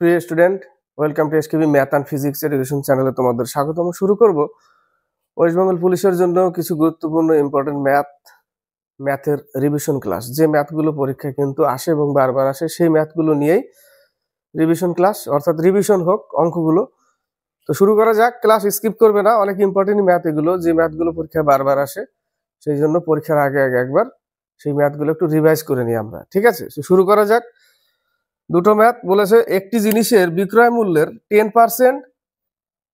প্রিয় student, welcome to SKB math and physics education চ্যানেলে তোমাদের স্বাগতম। শুরু করব ওয়েস্ট বেঙ্গল পুলিশের জন্য কিছু গুরুত্বপূর্ণ ইম্পর্টেন্ট ম্যাথের রিভিশন ক্লাস। যে ম্যাথগুলো পরীক্ষায় কিন্তু আসে এবং বারবার আসে, সেই ম্যাথগুলো নিয়েই রিভিশন ক্লাস, অর্থাৎ রিভিশন হোক অঙ্কগুলো। তো শুরু করা যাক। ক্লাস স্কিপ করবে না, অনেক ইম্পর্টেন্ট ম্যাথ এগুলো, যে ম্যাথগুলো পরীক্ষায় বারবার আসে, সেই জন্য পরীক্ষার আগে আগে একবার সেই ম্যাথগুলো একটু রিভাইজ করে নিই আমরা। ঠিক আছে, শুরু করা যাক। দুটো ম্যাথ বলেছে, একটি জিনিসের বিক্রয় মূল্যের 10%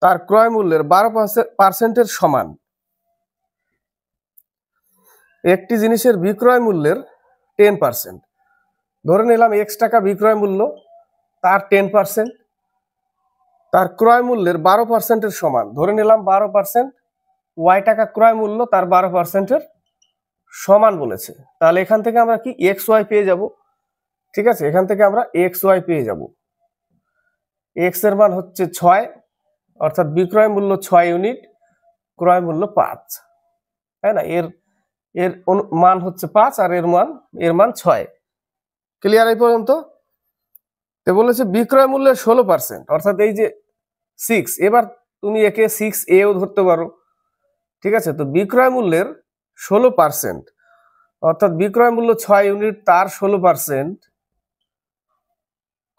তার ক্রয় মূল্যের 12% সমান। একটি জিনিসের বিক্রয় মূল্যের 10%, ধরে নিলাম x টাকা বিক্রয় মূল্য, তার 10% তার ক্রয় মূল্যের 12% সমান। ধরে নিলাম 12% y টাকা ক্রয় মূল্য, তার 12% সমান বলেছে। তাহলে এখান থেকে আমরা কি xy পেয়ে যাব। ঠিক আছে, এখান থেকে আমরা xy পেয়ে যাব। x এর মান হচ্ছে 6, অর্থাৎ বিক্রয় মূল্য 6 ইউনিট, ক্রয় মূল্য 5, তাই না? এর মান হচ্ছে 5 আর এর মান 6। ক্লিয়ার এই পর্যন্ত? তো বলেছে বিক্রয় মূল্যের 16%, অর্থাৎ এই যে 6, এবার তুমি একে 6a ও ধরতে পারো। ঠিক আছে, তো বিক্রয় মূল্যের 16%, অর্থাৎ বিক্রয় মূল্য 6 ইউনিট, তার 16%,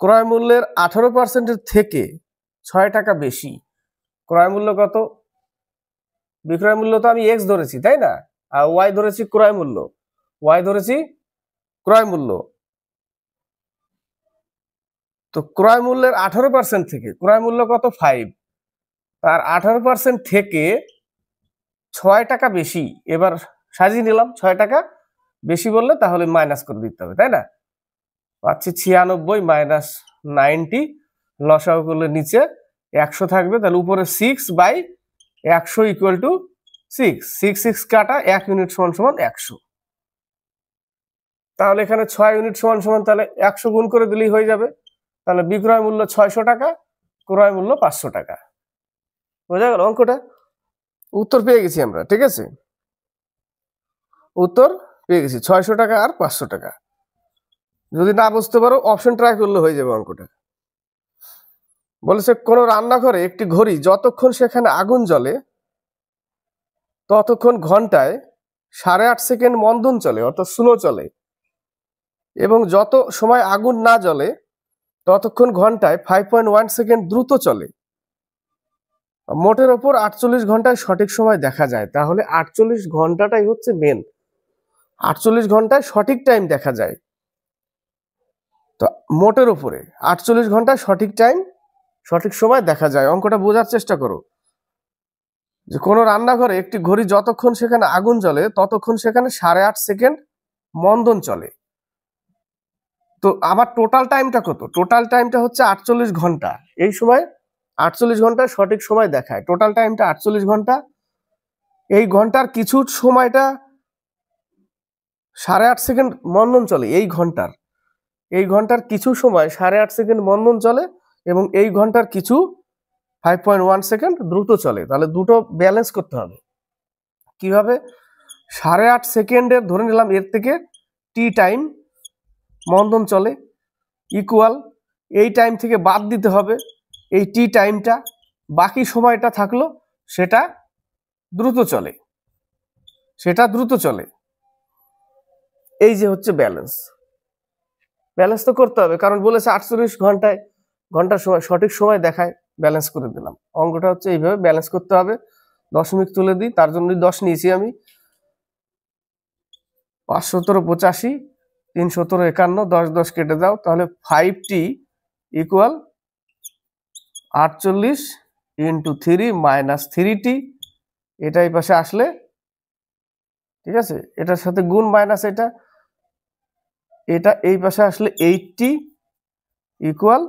ক্রয় মূল্যের 18% থেকে 6 টাকা বেশি। ক্রয় মূল্য কত? বিক্রয় মূল্য তো আমি x ধরেছি, তাই না? আর y ধরেছি ক্রয় মূল্য, তো ক্রয় মূল্যের 18% থেকে ক্রয় মূল্য কত? 5, তার 18% থেকে 6 টাকা বেশি। এবার সাজিয়ে নিলাম, 6 টাকা বেশি বললে তাহলে মাইনাস করে দিতে হবে, তাই না? পাচ্ছি 96 মাইনাস 90, লসাগু করলে নিচে 100 থাকবে, তাহলে উপরে 6/100 ইকুয়াল টু 6। 6 কাটা 1 ইউনিট সমান সমান 100। তাহলে এখানে 6 ইউনিট সমান সমান, তাহলে 100 গুণ করে দিলেই হয়ে যাবে। তাহলে বিক্রয় মূল্য 600 টাকা, ক্রয় মূল্য 500 টাকা। বোঝা গেল অঙ্কটা? উত্তর পেয়ে গেছি আমরা। ঠিক আছে, উত্তর পেয়ে গেছি 600 টাকা আর 500 টাকা। যদি না বুঝতে পারো অপশন ট্রাই করলে হয়ে যাবে অঙ্কটা। বলেছে কোন রান্নাঘরে একটি ঘড়ি যতক্ষণ সেখানে আগুন জ্বলে ততক্ষণ ঘন্টায় 8.5 সেকেন্ড মন্দন চলে, অর্থাৎ স্লো চলে, এবং যত সময় আগুন না জ্বলে ততক্ষণ ঘন্টায় 5.1 সেকেন্ড দ্রুত চলে। মোটের ওপর 48 ঘন্টায় সঠিক সময় দেখা যায়। তাহলে 48 ঘন্টাটাই হচ্ছে মেন, 48 ঘন্টায় সঠিক টাইম দেখা যায়। তো মোটের উপরে 48 ঘন্টায় সঠিক সময় দেখা যায়। অঙ্কটা বোঝার চেষ্টা করো, যে কোনো রান্নাঘরে একটি ঘড়ি যতক্ষণ সেখানে আগুন জ্বলে ততক্ষণ সেখানে 8.5 সেকেন্ড মন্দন চলে। তো আমার টোটাল টাইমটা কত? টোটাল টাইমটা হচ্ছে 48 ঘন্টা। এই সময় 48 ঘন্টায় সঠিক সময় দেখায়। টোটাল টাইমটা 48 ঘন্টা। এই ঘন্টার কিছু সময়টা 8.5 সেকেন্ড মন্দন চলে। এই ঘন্টার কিছু সময় 8.5 সেকেন্ড মন্দন চলে, এবং এই ঘন্টার কিছু 5.1 সেকেন্ড দ্রুত চলে। তাহলে দুটো ব্যালেন্স করতে হবে। কিভাবে? 8.5 সেকেন্ডের ধরে নিলাম এর থেকে টি টাইম মন্দন চলে, ইকুয়াল এই টাইম থেকে বাদ দিতে হবে এই টি টাইমটা, বাকি সময়টা থাকলো সেটা দ্রুত চলে। এই যে হচ্ছে ব্যালেন্স তো করতে হবে, কারণ বলেছে 48 ঘন্টার সময় সঠিক সময় দেখায়, ব্যালেন্স করে দিলাম। অঙ্কটা হচ্ছে এইভাবে ব্যালেন্স করতে হবে। দশমিক তুলে দিই, তার জন্য 10 নিয়েছি আমি। 5 17 85, 3 17 51, 10 10 কেটে দাও, তাহলে 5t equal 48 into 3 minus 3t। এটা এই পাশে আসলে, ঠিক আছে, এটার সাথে গুণ মাইনাস এটা এই পাশে আসলে 8t ইকুয়াল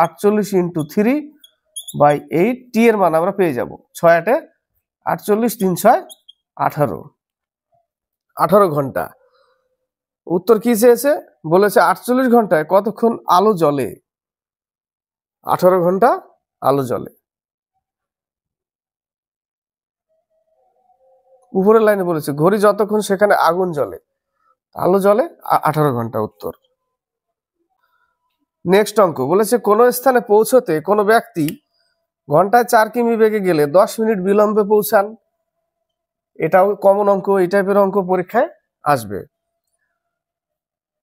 48 ইন্টু 3/8। টি এর মান আমরা পেয়ে যাব 6 8 48, 3 6 18 ঘন্টা। উত্তর কি চেয়েছে? বলেছে 48 ঘন্টায় কতক্ষণ আলো জ্বলে? 18 ঘন্টা আলো জ্বলে। উপরের লাইনে বলেছে ঘড়ি যতক্ষণ সেখানে আগুন জ্বলে, আলো জ্বলে 18 ঘন্টা। উত্তর নেক্সট অঙ্ক বলেছে কোনো স্থানে পৌঁছতে কোনো ব্যক্তি ঘন্টায় 4 কিমি বেগে গেলে 10 মিনিট বিলম্বে পৌঁছান। এটাও কমন অঙ্ক, এই টাইপের অঙ্ক পরীক্ষায় আসবে।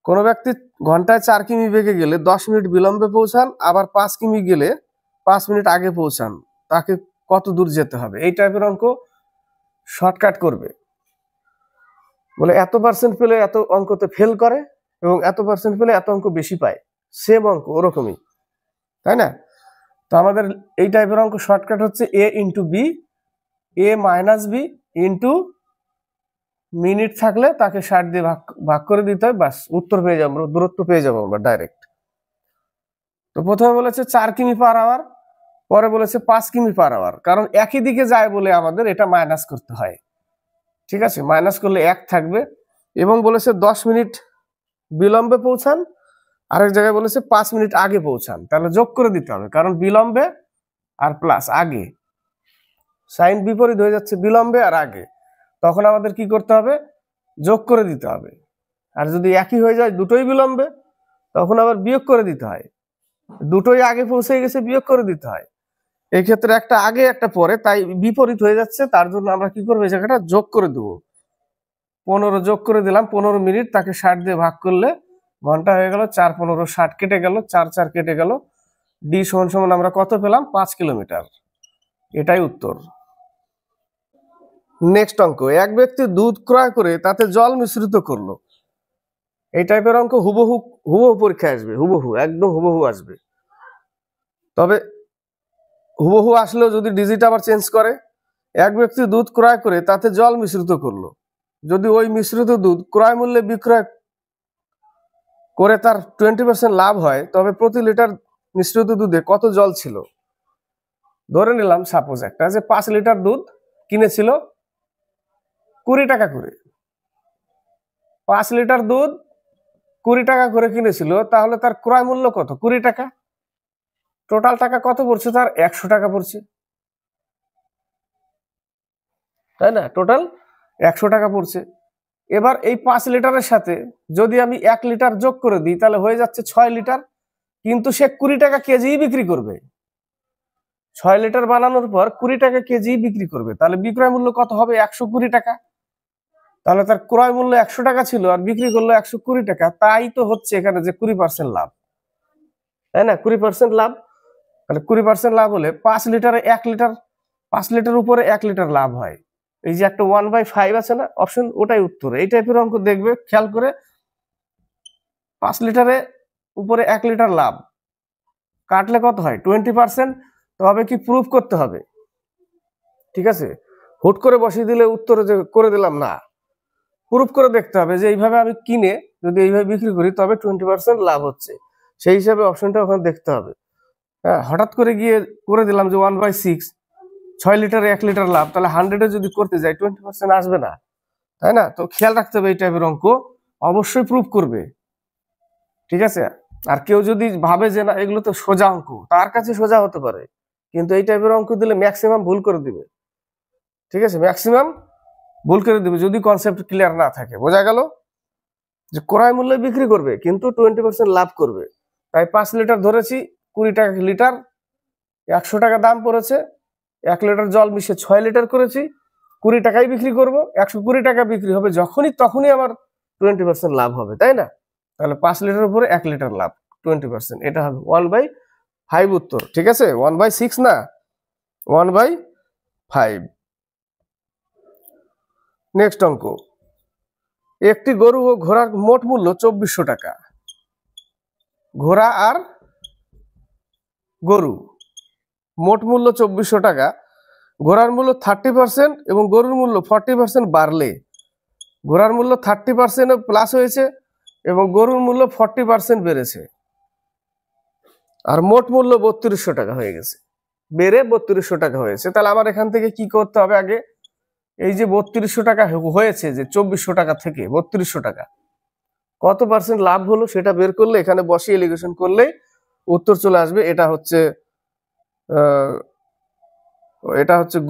কোনো ব্যক্তি ঘন্টায় 4 কিমি বেগে গেলে 10 মিনিট বিলম্বে পৌঁছান, আবার 5 কিমি গেলে 5 মিনিট আগে পৌঁছান, তাকে কত দূর যেতে হবে? এই টাইপের অঙ্ক শর্টকাট করবে। বলে এত পার্সেন্ট পেলে এত অঙ্কতে ফেল করে এবং এত পার্সেন্ট পেলে এত অঙ্ক বেশি পায়, সেম অঙ্ক ওরকমই, তাই না? তো আমাদের এই টাইপের অঙ্ক শর্টকাট হচ্ছে a into B, a minus B into minute থাকলে তাকে 60 দিয়ে ভাগ করে দিতে হয়, বাস উত্তর পেয়ে যাবো, দূরত্ব পেয়ে যাবো আমরা ডাইরেক্ট। তো প্রথমে বলেছে 4 কিমি পার আওয়ার, পরে বলেছে 5 কিমি পার আওয়ার, কারণ একই দিকে যায় বলে আমাদের এটা মাইনাস করতে হয়, ঠিক আছে? মাইনাস করলে 1 থাকবে। এবং বলেছে 10 মিনিট বিলম্বে পৌঁছান, আরেক জায়গায় বলেছে 5 মিনিট আগে পৌঁছান, তাহলে যোগ করে দিতে হবে, কারণ বিলম্বে আর প্লাস আগে, সাইন বিপরীত হয়ে যাচ্ছে বিলম্বে আর আগে, তখন আমাদের কি করতে হবে? যোগ করে দিতে হবে। আর যদি একই হয়ে যায় দুটোই বিলম্বে, তখন আবার বিয়োগ করে দিতে হয়, দুটোই আগে পৌঁছে গেছে বিয়োগ করে দিতে হয়। এই ক্ষেত্রে একটা আগে একটা পরে, তাই বিপরীত হয়ে যাচ্ছে, তার জন্য আমরা কি করবো? এই জায়গাটা যোগ করে দেবো। 15 যোগ করে দিলাম, 15 মিনিট, তাকে 60 দিয়ে ভাগ করলে ঘন্টা হয়ে গেল 4 15 60 কেটে গেল, 4 4 কেটে গেল, ডি সমান সমান আমরা কত পেলাম? 5 কিলোমিটার। এটাই উত্তর। নেক্সট অঙ্ক, এক ব্যক্তি দুধ ক্রয় করে তাতে জল মিশ্রিত করলো। এই টাইপের অঙ্ক হুবহু পরীক্ষায় আসবে, হুবহু একদম হুবহু আসবে। তবে হুবহু আসলেও যদি ডিজিট আবার চেঞ্জ করে, এক ব্যক্তি দুধ ক্রয় করে তাতে জল মিশ্রিত করলো, যদি ওই মিশ্রিত দুধ ক্রয় মূল্যে বিক্রয় করে তার 20% লাভ হয়, তবে প্রতি লিটার মিশ্রিত দুধে কত জল ছিল? ধরে নিলাম সাপোজ একটা যে 5 লিটার দুধ কিনেছিল 20 টাকা করে, 5 লিটার দুধ 20 টাকা করে কিনেছিল, তাহলে তার ক্রয় মূল্য কত? 20 টাকা। টোটাল টাকা কত পড়ছে? তার 100 টাকা পড়ছে, তাই না? টোটাল 100 টাকা পড়ছে। এবার এই 5 লিটারের সাথে যদি আমি 1 লিটার যোগ করে দিই, তাহলে হয়ে যাচ্ছে 6 লিটার, কিন্তু সে 20 টাকা কেজি বিক্রি করবে। 6 লিটার বানানোর পর 20 টাকা কেজি বিক্রি করবে, তাহলে বিক্রয় মূল্য কত হবে? 120 টাকা। তাহলে তার ক্রয় মূল্য 100 টাকা ছিল আর বিক্রি করলো 120 টাকা, তাই তো হচ্ছে এখানে যে 20% লাভ, তাই না? 20% লাভ। তাহলে 20% লাভ হলে 5 লিটারে 1 লিটার, 5 লিটার উপরে 1 লিটার লাভ হয়। এই যে একটা 1/5 আছে না অপশন, ওটাই উত্তর। এই টাইপের অঙ্ক দেখবে খেয়াল করে, 5 লিটারে উপরে 1 লিটার লাভ কাটলে কত হয়? 20%। তবে কি প্রুফ করতে হবে? ঠিক আছে, হুট করে বসিয়ে দিলে উত্তর করে দিলাম না, প্রুফ করে দেখতে হবে যে এইভাবে আমি কিনে যদি এইভাবে বিক্রি করি তবে 20% লাভ হচ্ছে, সেই হিসাবে অপশনটা ওখানে দেখতে হবে। হ্যাঁ, হঠাৎ করে গিয়ে করে দিলাম যে 1/6, 6 লিটারে 1 লিটার লাভ, তাহলে 100-এ যদি করতে যাই 20% আসবে না, তাই না? তো খেয়াল রাখতে হবে এই টাইপের অঙ্ক অবশ্যই প্রুফ করবে, ঠিক আছে? আর কেউ যদি ভাবে যে না এগুলো তো সোজা অঙ্ক, তার কাছে সোজা হতে পারে, কিন্তু এই টাইপের অঙ্ক দিলে ম্যাক্সিমাম ভুল করে দিবে, ঠিক আছে? ম্যাক্সিমাম ভুল করে দিবে যদি কনসেপ্ট ক্লিয়ার না থাকে। বোঝা গেল যে ক্রয় মূল্যে বিক্রি করবে কিন্তু 20% লাভ করবে। তাই 5 লিটার ধরেছি, 20 টাকা লিটার, 100 টাকা দাম পড়েছে, 1 লিটার জল মিশে 6 লিটার করেছি, 20 টাকায় বিক্রি করব, 120 টাকা বিক্রি হবে যখনই, তখনই আমার 20% লাভ হবে, তাই না? তাহলে 5 লিটার উপরে 1 লিটার লাভ 20%, এটা হবে 1/5 উত্তর, ঠিক আছে? 1/6 না, 1/5। নেক্সট অঙ্ক, একটি গরু ও ঘোড়ার মোট মূল্য 2400 টাকা। ঘোড়া আর গরু মোট মূল্য 2400 টাকা, ঘোড়ার মূল্য 30% এবং গরুর মূল্য 40% বাড়লে, ঘোড়ার মূল্য 30% প্লাস হয়েছে এবং গরুর মূল্য 40% বেড়েছে, আর মোট মূল্য 3200 টাকা হয়ে গেছে, বেড়ে 3200 টাকা হয়েছে। তাহলে আমার এখান থেকে কি করতে হবে? আগে এই যে 3200 টাকা হয়েছে, যে 2400 টাকা থেকে 3200 টাকা কত পার্সেন্ট লাভ হলো সেটা বের করলে, এখানে বসিয়ে এলিগেশন করলেই উত্তর চলে আসবে। এটা হচ্ছে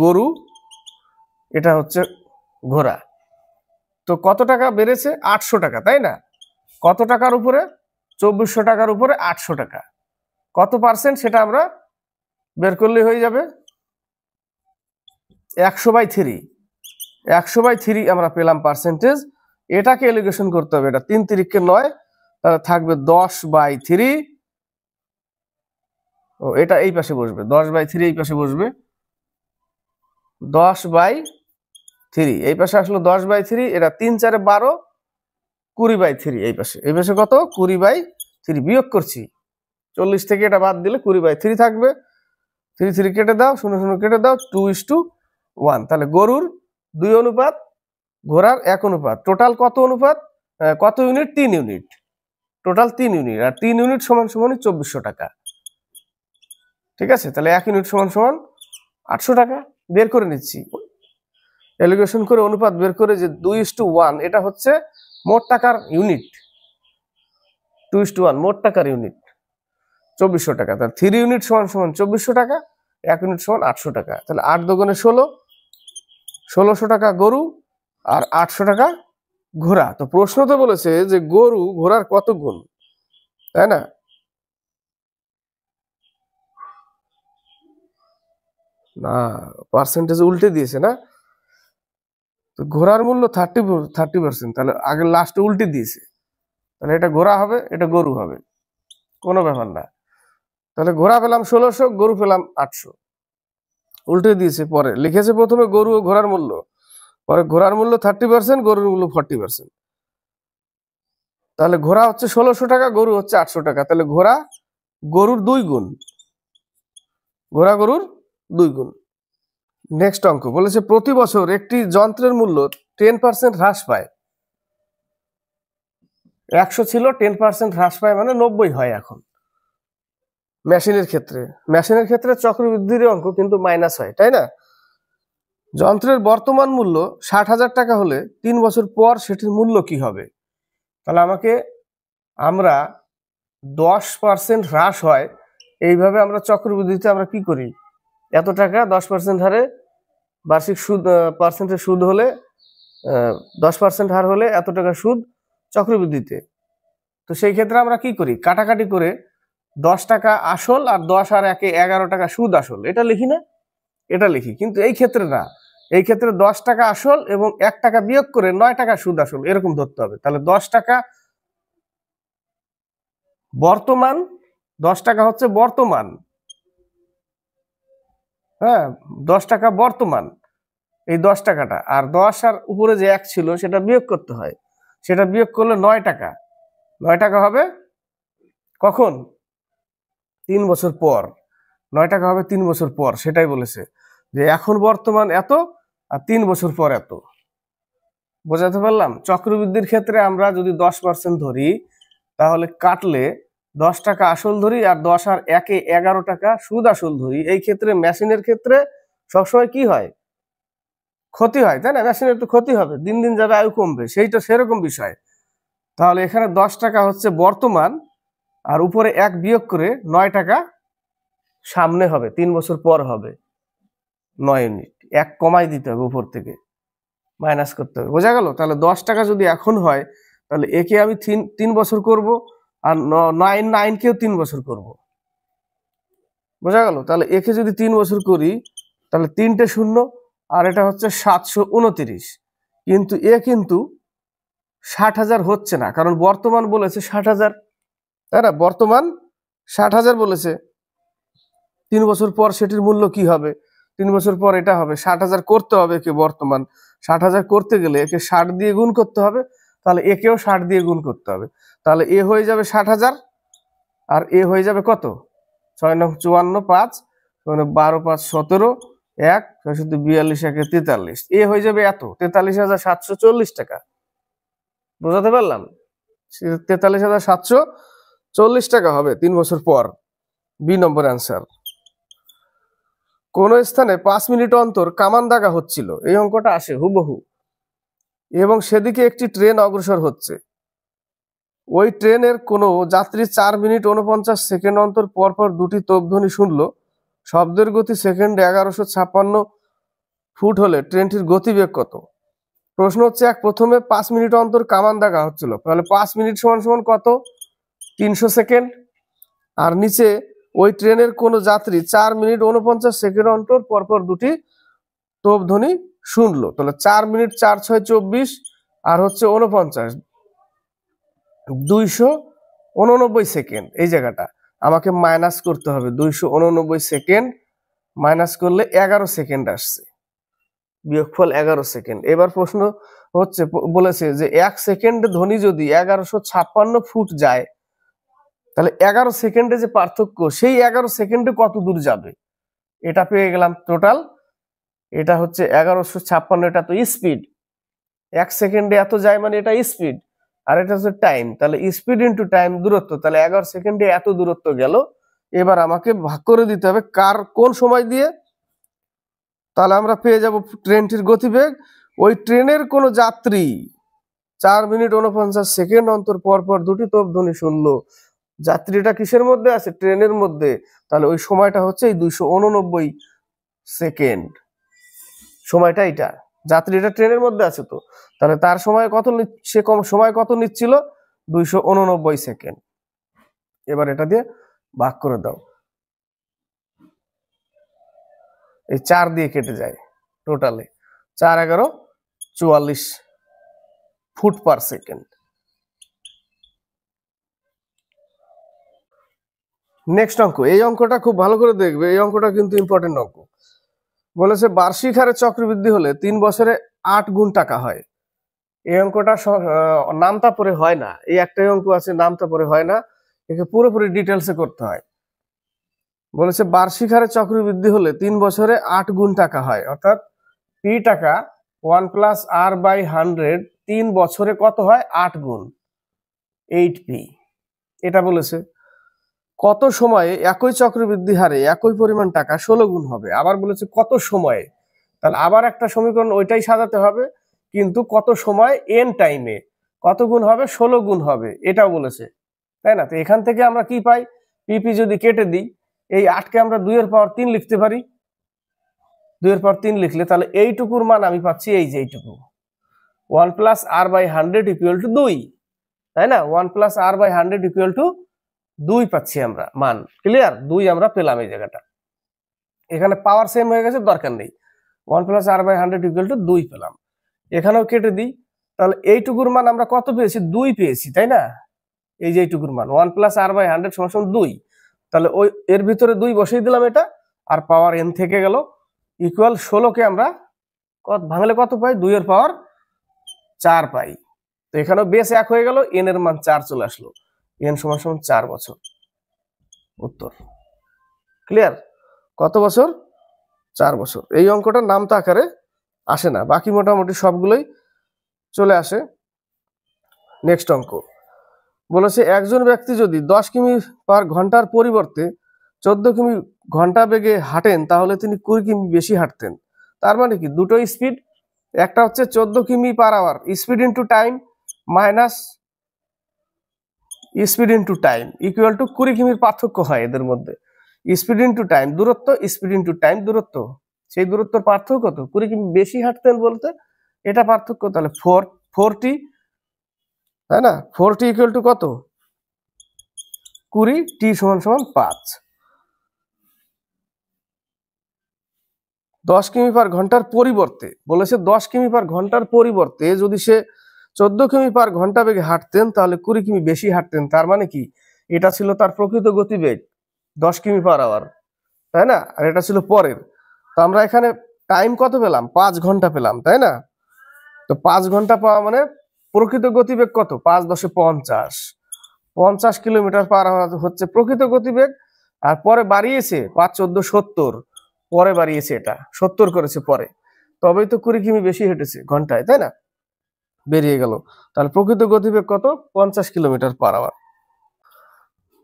গরু, এটা হচ্ছে ঘোড়া। তো কত টাকা বেড়েছে? 800 টাকা, তাই না? কত টাকার উপরে? 2400 টাকার উপরে 800 টাকা, কত পার্সেন্ট সেটা আমরা বের করলে হয়ে যাবে 100/3। 100/3 আমরা পেলাম পার্সেন্টেজ। এটাকে এলিগেশন করতে হবে, এটা 3 তিরিকে 9, তাহলে থাকবে 10/3। ও এটা এই পাশে বসবে, 10/3 এই পাশে বসবে, 10/3 এই পাশে আসলো 10/3। এটা 3 4 12, 20/3 এই পাশে। এই পাশে কত? 20/3 বিয়োগ করছি, 40 থেকে এটা বাদ দিলে 20/3 থাকবে। 3 3 কেটে দাও, 0 0 কেটে দাও, 2:1। তাহলে গরুর 2 অনুপাত, ঘোড়ার 1 অনুপাত। টোটাল কত অনুপাত, কত ইউনিট? 3 unit, total 3 unit. আর 3 ইউনিট সমান সমানই 2400 টাকা। ঠিক আছে, তাহলে 1 ইউনিট সমান সমান 800 টাকা বের করে নিচ্ছি। এলিগেশন করে অনুপাত বের করে যে 2:1, এটা হচ্ছে মোট টাকার ইউনিট। 2:1 মোট টাকার ইউনিট 2400 টাকা। তাহলে 3 ইউনিট সমান সমান 2400 টাকা, 1 ইউনিট সমান 800 টাকা। তাহলে 8 দুগুণে 16, 1600 টাকা গরু আর 800 টাকা ঘোড়া। তো প্রশ্ন তো বলেছে যে গরু ঘোড়ার কত গুণ, তাই না? না, পার্সেন্টেজ উল্টে দিয়েছে না, তো ঘোড়ার মূল্য 30%, তাহলে আগে লাস্টে উল্টে দিয়েছে। তাহলে এটা ঘোড়া হবে, এটা গরু হবে, কোনো ব্যাপার না। তাহলে ঘোড়া পেলাম 1600, গরু পেলাম 800, উল্টে দিয়েছে। পরে লিখেছে প্রথমে গরু ও ঘোড়ার মূল্য, পরে ঘোড়ার মূল্য 30%, গরুর মূল্য 40%। তাহলে ঘোড়া হচ্ছে 1600 টাকা, গরু হচ্ছে 800 টাকা। তাহলে ঘোড়া গরুর 2 গুণ, ঘোড়া গরুর 2 গুণ। নেক্সট অঙ্ক বলেছে প্রতি বছর একটি যন্ত্রের মূল্য 10% হ্রাস পায়। 100 ছিল, 10% হ্রাস পায় মানে 90 হয় এখন। মেশিনের ক্ষেত্রে চক্রবৃদ্ধির অঙ্ক কিন্তু মাইনাস হয়, তাই না? যন্ত্রের বর্তমান মূল্য 60,000 টাকা হলে 3 বছর পর সেটির মূল্য কি হবে? তাহলে আমরা 10% হ্রাস হয়, এইভাবে আমরা চক্রবৃদ্ধিতে আমরা কি করি, এত টাকা 10% হারে বার্ষিক সুদ, পার্সেন্টের সুদ হলে 10% হার হলে এত টাকা সুদ চক্রবৃদ্ধিতে। তো সেই ক্ষেত্রে আমরা কি করি, কাটাকাটি করে 10 টাকা আসল আর 10 আর 1 11 টাকা সুদ আসল, এটা লিখি না? এটা লিখি, কিন্তু এই ক্ষেত্রে না। এই ক্ষেত্রে 10 টাকা আসল এবং 1 টাকা বিয়োগ করে 9 টাকা সুদ আসল, এরকম ধরতে হবে। তাহলে 10 টাকা বর্তমান, 10 টাকা হচ্ছে বর্তমান, হ্যাঁ 10 টাকা বর্তমান, এই 10 টাকাটা, আর 10 আর উপরে যে 1 ছিল সেটা বিয়োগ করতে হয়। সেটা বিয়োগ করলে 9 টাকা, 9 টাকা হবে কখন? 3 বছর পর। 9 টাকা হবে 3 বছর পর, সেটাই বলেছে যে এখন বর্তমান এত আর 3 বছর পর এত। বোঝাতে পারলাম? চক্রবৃদ্ধির ক্ষেত্রে আমরা যদি 10% ধরি, তাহলে কাটলে 10 টাকা আসল ধরি আর 10 আর 1 11 টাকা সুদ আসল ধরি। এই ক্ষেত্রে মেশিনের ক্ষেত্রে সবসময় কি হয়, ক্ষতি হয়, তাই না? মেশিনের তো ক্ষতি হবে, দিন দিন যাবে, আয়ু কমবে, সেইটা সেরকম বিষয়। তাহলে এখানে 10 টাকা হচ্ছে বর্তমান, আর উপরে 1 বিয়োগ করে 9 টাকা সামনে হবে, 3 বছর পর হবে 9 ইউনিট। 1 কমাই দিতে হবে, উপর থেকে মাইনাস করতে হবে। বোঝা গেল? তাহলে 10 টাকা যদি এখন হয়, তাহলে একে আমি 3 বছর করব, আর 9কেও 3 বছর করব। বোঝা গেল? তাহলে একে যদি 3 বছর করি, তাহলে 3টে শূন্য, আর এটা হচ্ছে 729। কিন্তু কিন্তু 60,000 হচ্ছে না, কারণ বর্তমান বলেছে 60,000, তাই না? বর্তমান 60,000 বলেছে। 3 বছর পর সেটির মূল্য কি হবে? 3 বছর পর এটা হবে 60,000 করতে হবে একে, বর্তমান 60,000 করতে গেলে একে 60 দিয়ে গুণ করতে হবে, তাহলে একেও 60 দিয়ে গুণ করতে হবে। তাহলে এ হয়ে যাবে 60,000, আর এ হয়ে যাবে কত? 6 9 54, 5 12 5 17, 1 6 42 1 43, এ হয়ে যাবে এত, 43,740 টাকা। বোঝাতে পারলাম? 43,740 টাকা হবে 3 বছর পর। বি নম্বর অ্যান্সার। কোন স্থানে 5 মিনিট অন্তর কামান দাগা হচ্ছিল, এই অঙ্কটা আসে হুবহু, এবং সেদিকে একটি ট্রেন অগ্রসর হচ্ছে। ওই ট্রেনের কোনো যাত্রী 4 মিনিট 49 সেকেন্ড অন্তর পরপর দুটি তোপধ্বনি শুনল। শব্দের গতি সেকেন্ডে 1156 ফুট হলে ট্রেনটির গতিবেগ কত? প্রশ্ন হচ্ছে প্রথমে 5 মিনিট অন্তর কামান দাগা হচ্ছিল, তাহলে 5 মিনিট সমান সমান কত? 300 সেকেন্ড। আর নিচে ওই ট্রেনের কোনো যাত্রী 4 মিনিট 49 সেকেন্ড অন্তর পরপর দুটি তোপধ্বনি শুনলো, তাহলে 4 মিনিট 4 6 24 আর হচ্ছে 49 289 সেকেন্ড। এই জায়গাটা আমাকে মাইনাস করতে হবে, 289 সেকেন্ড মাইনাস করলে 11 সেকেন্ড আসছে, বিয়োগফল 11 সেকেন্ড। এবার প্রশ্ন হচ্ছে, বলেছে যে 1 সেকেন্ডে ধ্বনি যদি 1156 ফুট যায়, তাহলে 11 সেকেন্ডে যে পার্থক্য, সেই 11 সেকেন্ডে কত দূর যাবে। এটা পেয়ে গেলাম টোটাল। এটা হচ্ছে 1156, এটা তো স্পিড, 1 সেকেন্ডে এত যায় মানে এটা স্পিড, আর এটা হচ্ছে টাইম, তাহলে স্পিড ইন্টু টাইম দূরত্ব, তাহলে 11 সেকেন্ডে এত দূরত্ব গেল। এবার আমাকে ভাগ করে দিতে হবে কার কোন সময় দিয়ে, তাহলে আমরা পেয়ে যাব ট্রেনটির গতিবেগ। ওই ট্রেনের কোনো যাত্রী 4 মিনিট 49 সেকেন্ড অন্তর পরপর দুটি তোপধ্বনি শুনলো, যাত্রীটা কিসের মধ্যে আছে, ট্রেনের মধ্যে, তাহলে ওই সময়টা হচ্ছে এই 289 সেকেন্ড, সময়টা এটা, যাত্রীটা ট্রেনের মধ্যে আছে তো, তাহলে তার সময় কত, সে কম সময় কত নিচ্ছিল, 289 সেকেন্ড। এবার এটা দিয়ে ভাগ করে দাও, এই 4 দিয়ে কেটে যায়, টোটালে 4 11 44 ফুট পার সেকেন্ড। নেক্সট অঙ্ক, এই অঙ্কটা খুব ভালো করে দেখবে, এই অঙ্কটা কিন্তু ইম্পর্টেন্ট অঙ্ক। বলেছে বার্ষিক হারে চক্রবৃদ্ধি হলে 3 বছরে 8 গুণ টাকা হয়। এই অঙ্কটা নামতা পরে হয় না, এই একটাই অঙ্ক আছে নামতা পরে হয় না, একে পুরোপুরি ডিটেলসে করতে হয়। বলেছে বার্ষিক হারে চক্রবৃদ্ধি হলে 3 বছরে 8 গুণ টাকা হয়, অর্থাৎ পি টাকা 1 প্লাস আর বাই 100 3 বছরে কত হয়, 8 গুণ 8p। এটা বলেছে কত সময়ে একই চক্রবৃদ্ধি হারে একই পরিমাণ টাকা 16 গুণ হবে। আবার বলেছে কত সময়ে, তাহলে আবার একটা সমীকরণ ওইটাই সাজাতে হবে, কিন্তু কত সময় এন টাইমে কত গুণ হবে, 16 গুণ হবে, এটাও বলেছে, তাই না। তো এখান থেকে আমরা কি পাই, পিপি যদি কেটে দিই, এই 8কে আমরা 2 এর পাওয়ার 3 লিখতে পারি, 2 এর পাওয়ার 3 লিখলে তাহলে এইটুকুর মান আমি পাচ্ছি, এই যে এইটুকু 1 plus R by 100 equal to 2, তাই না, 1 plus R by 100 equal to 2 পাচ্ছি আমরা মান, ক্লিয়ার, 2 আমরা পেলাম এই জায়গাটা। এখানে পাওয়ার সেম হয়ে গেছে, দরকার নেই, 1 plus R by 100 equal to 2 পেলাম। এখানেও কেটে দিই, তাহলে এইটুকুর মান আমরা কত পেয়েছি, 2 পেয়েছি, তাই না, এই যে এইটুকুর মান 1 প্লাস আর বাই 100 সমান 2, তাহলে ওই এর ভিতরে 2 বসিয়ে দিলাম এটা, আর পাওয়ার এন থেকে গেল ইকুয়াল 16কে আমরা ভাঙলে কত পাই, 2 এর পাওয়ার 4 পাই। তো এখানেও বেস 1 হয়ে গেল, এন এর মান 4 চলে আসলো, এন সমান সমান 4 বছর। উত্তর ক্লিয়ার, কত বছর, 4 বছর। এই অঙ্কটা নামতা আকারে আসে না, বাকি মোটামুটি সবগুলোই চলে আসে। নেক্সট অঙ্ক বলেছে একজন ব্যক্তি যদি 10 কিমি পার ঘন্টার পরিবর্তে 14 কিমি ঘন্টা বেগে হাঁটেন, তাহলে তিনি 20 কিমি বেশি হাঁটতেন। তার মানে কি, দুটো স্পিড, একটা হচ্ছে 14 কিমি per hour speed into time minus speed into time equal to 20 কিমির পার্থক্য হয় এদের মধ্যে। স্পিড ইন্টু টাইম দূরত্ব, স্পিড ইন্টু টাইম দূরত্ব, সেই দূরত্বের পার্থক্য কত, 20 কিমি বেশি হাঁটতেন বলতে এটা পার্থক্য, তাহলে 4t, তাই না, 4t ইকুয়াল টু কত, 20, t সমান সমান 5। 10 কিমি পার ঘন্টার পরিবর্তে, বলেছে 10 কিমি পার ঘন্টার পরিবর্তে যদি সে 14 কিমি পার ঘন্টা বেগে হাঁটতেন, তাহলে 20 কিমি বেশি হাঁটতেন। তার মানে কি, এটা ছিল তার প্রকৃত গতিবেগ 10 কিমি পার আওয়ার, তাই না, আর এটা ছিল পরের। তো আমরা এখানে টাইম কত পেলাম, 5 ঘন্টা পেলাম, তাই না। তো 5 ঘন্টা পাওয়া মানে প্রকৃত গতিবেগ কত, 5 10 50 কিলোমিটার পার আওয়ার হচ্ছে প্রকৃত গতিবেগ। আর পরে বাড়িয়েছে 5 14 70, পরে বাড়িয়েছে এটা 70 করেছে পরে, তবেই তো 20 কিমি বেশি হেঁটেছে ঘন্টায়, তাই না, বেরিয়ে গেল। তাহলে প্রকৃত গতিবেগ কত, 50 কিলোমিটার পার আওয়ার।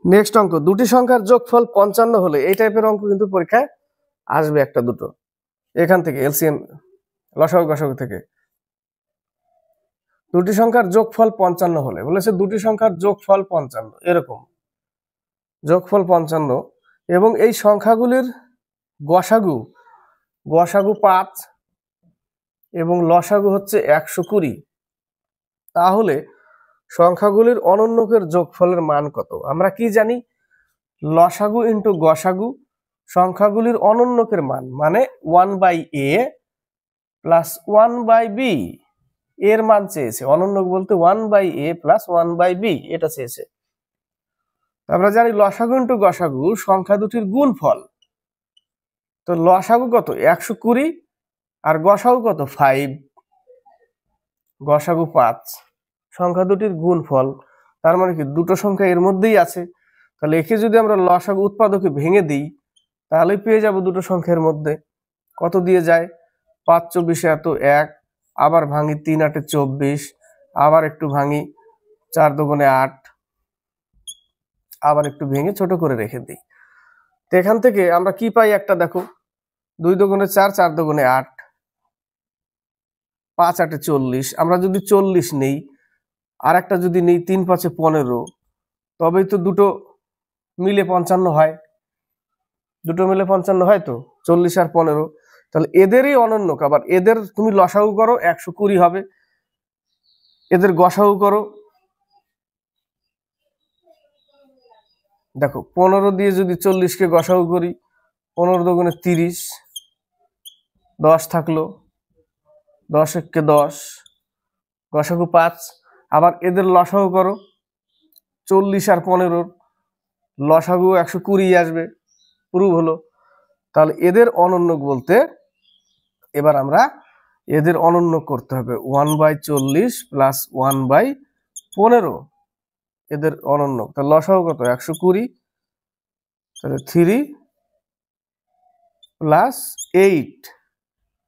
নেক্সট অঙ্ক, দুটি সংখ্যার যোগফল 55 হলে, এই টাইপের অঙ্ক কিন্তু পরীক্ষায় আসবে একটা দুটো, এখান থেকে এলসিএম লসাগু গসাগু থেকে। দুটি সংখ্যার যোগফল 55 হলে, বলেছে দুটি সংখ্যার যোগফল 55, এরকম যোগফল 55 এবং এই সংখ্যাগুলির গসাগু 5 এবং লসাগু হচ্ছে 120, তাহলে সংখ্যাগুলির অনন্যকের যোগফলের মান কত? আমরা কি জানি, লসাগু ইন্টু গসাগু সংখ্যাগুলির অনন্যকের মান, মানে 1/a প্লাস 1/b এর মান চেয়েছে। অনন্যক বলতে 1/a প্লাস 1/b এটা চেয়েছে। আমরা জানি লসাগু ইন্টু গসাগু সংখ্যা দুটির গুণফল। তো লসাগু কত? 120 আর গসাগু কত? 5, গসাগু 5। সংখ্যা দুটির গুণফল, তার মানে কি দুটো সংখ্যা এর মধ্যেই আছে। তাহলে একে যদি আমরা লসাগু উৎপাদকে ভেঙে দিই তাহলে পেয়ে যাব দুটো সংখ্যার মধ্যে। কত দিয়ে যায়? 5 24 এত 1, আবার ভাঙি 3 8 24, আবার একটু ভাঙি 4 2 8, আবার একটু ভেঙে ছোট করে রেখে দিই। তো এখান থেকে আমরা কি পাই? একটা দেখো, 2 2 4, 4 2 8, 5 8 40। আমরা যদি 40 নেই আর একটা যদি নেই 3 5 15, তবেই তো দুটো মিলে 55 হয়। দুটো মিলে 55 হয় তো, 40 আর 15। তাহলে এদেরই অনন্যক। আবার এদের তুমি লসাগু করো 120 হবে, এদের গসাগু করো, দেখো 15 দিয়ে যদি 40কে গসাগু করি, 15 দুগুণে 30, 10 থাকলো, 10 1 10, গসাগু 5। আবার এদের লসাগু করো, 40 আর 15 লসাগু 120 আসবে, প্রুভ হলো। তাহলে এদের অনন্যক বলতে এবার আমরা এদের অনন্যক করতে হবে 1/40 প্লাস 1/15 এদের অনন্যক। তাহলে লসাগু কত? 120, তাহলে 3 প্লাস 8,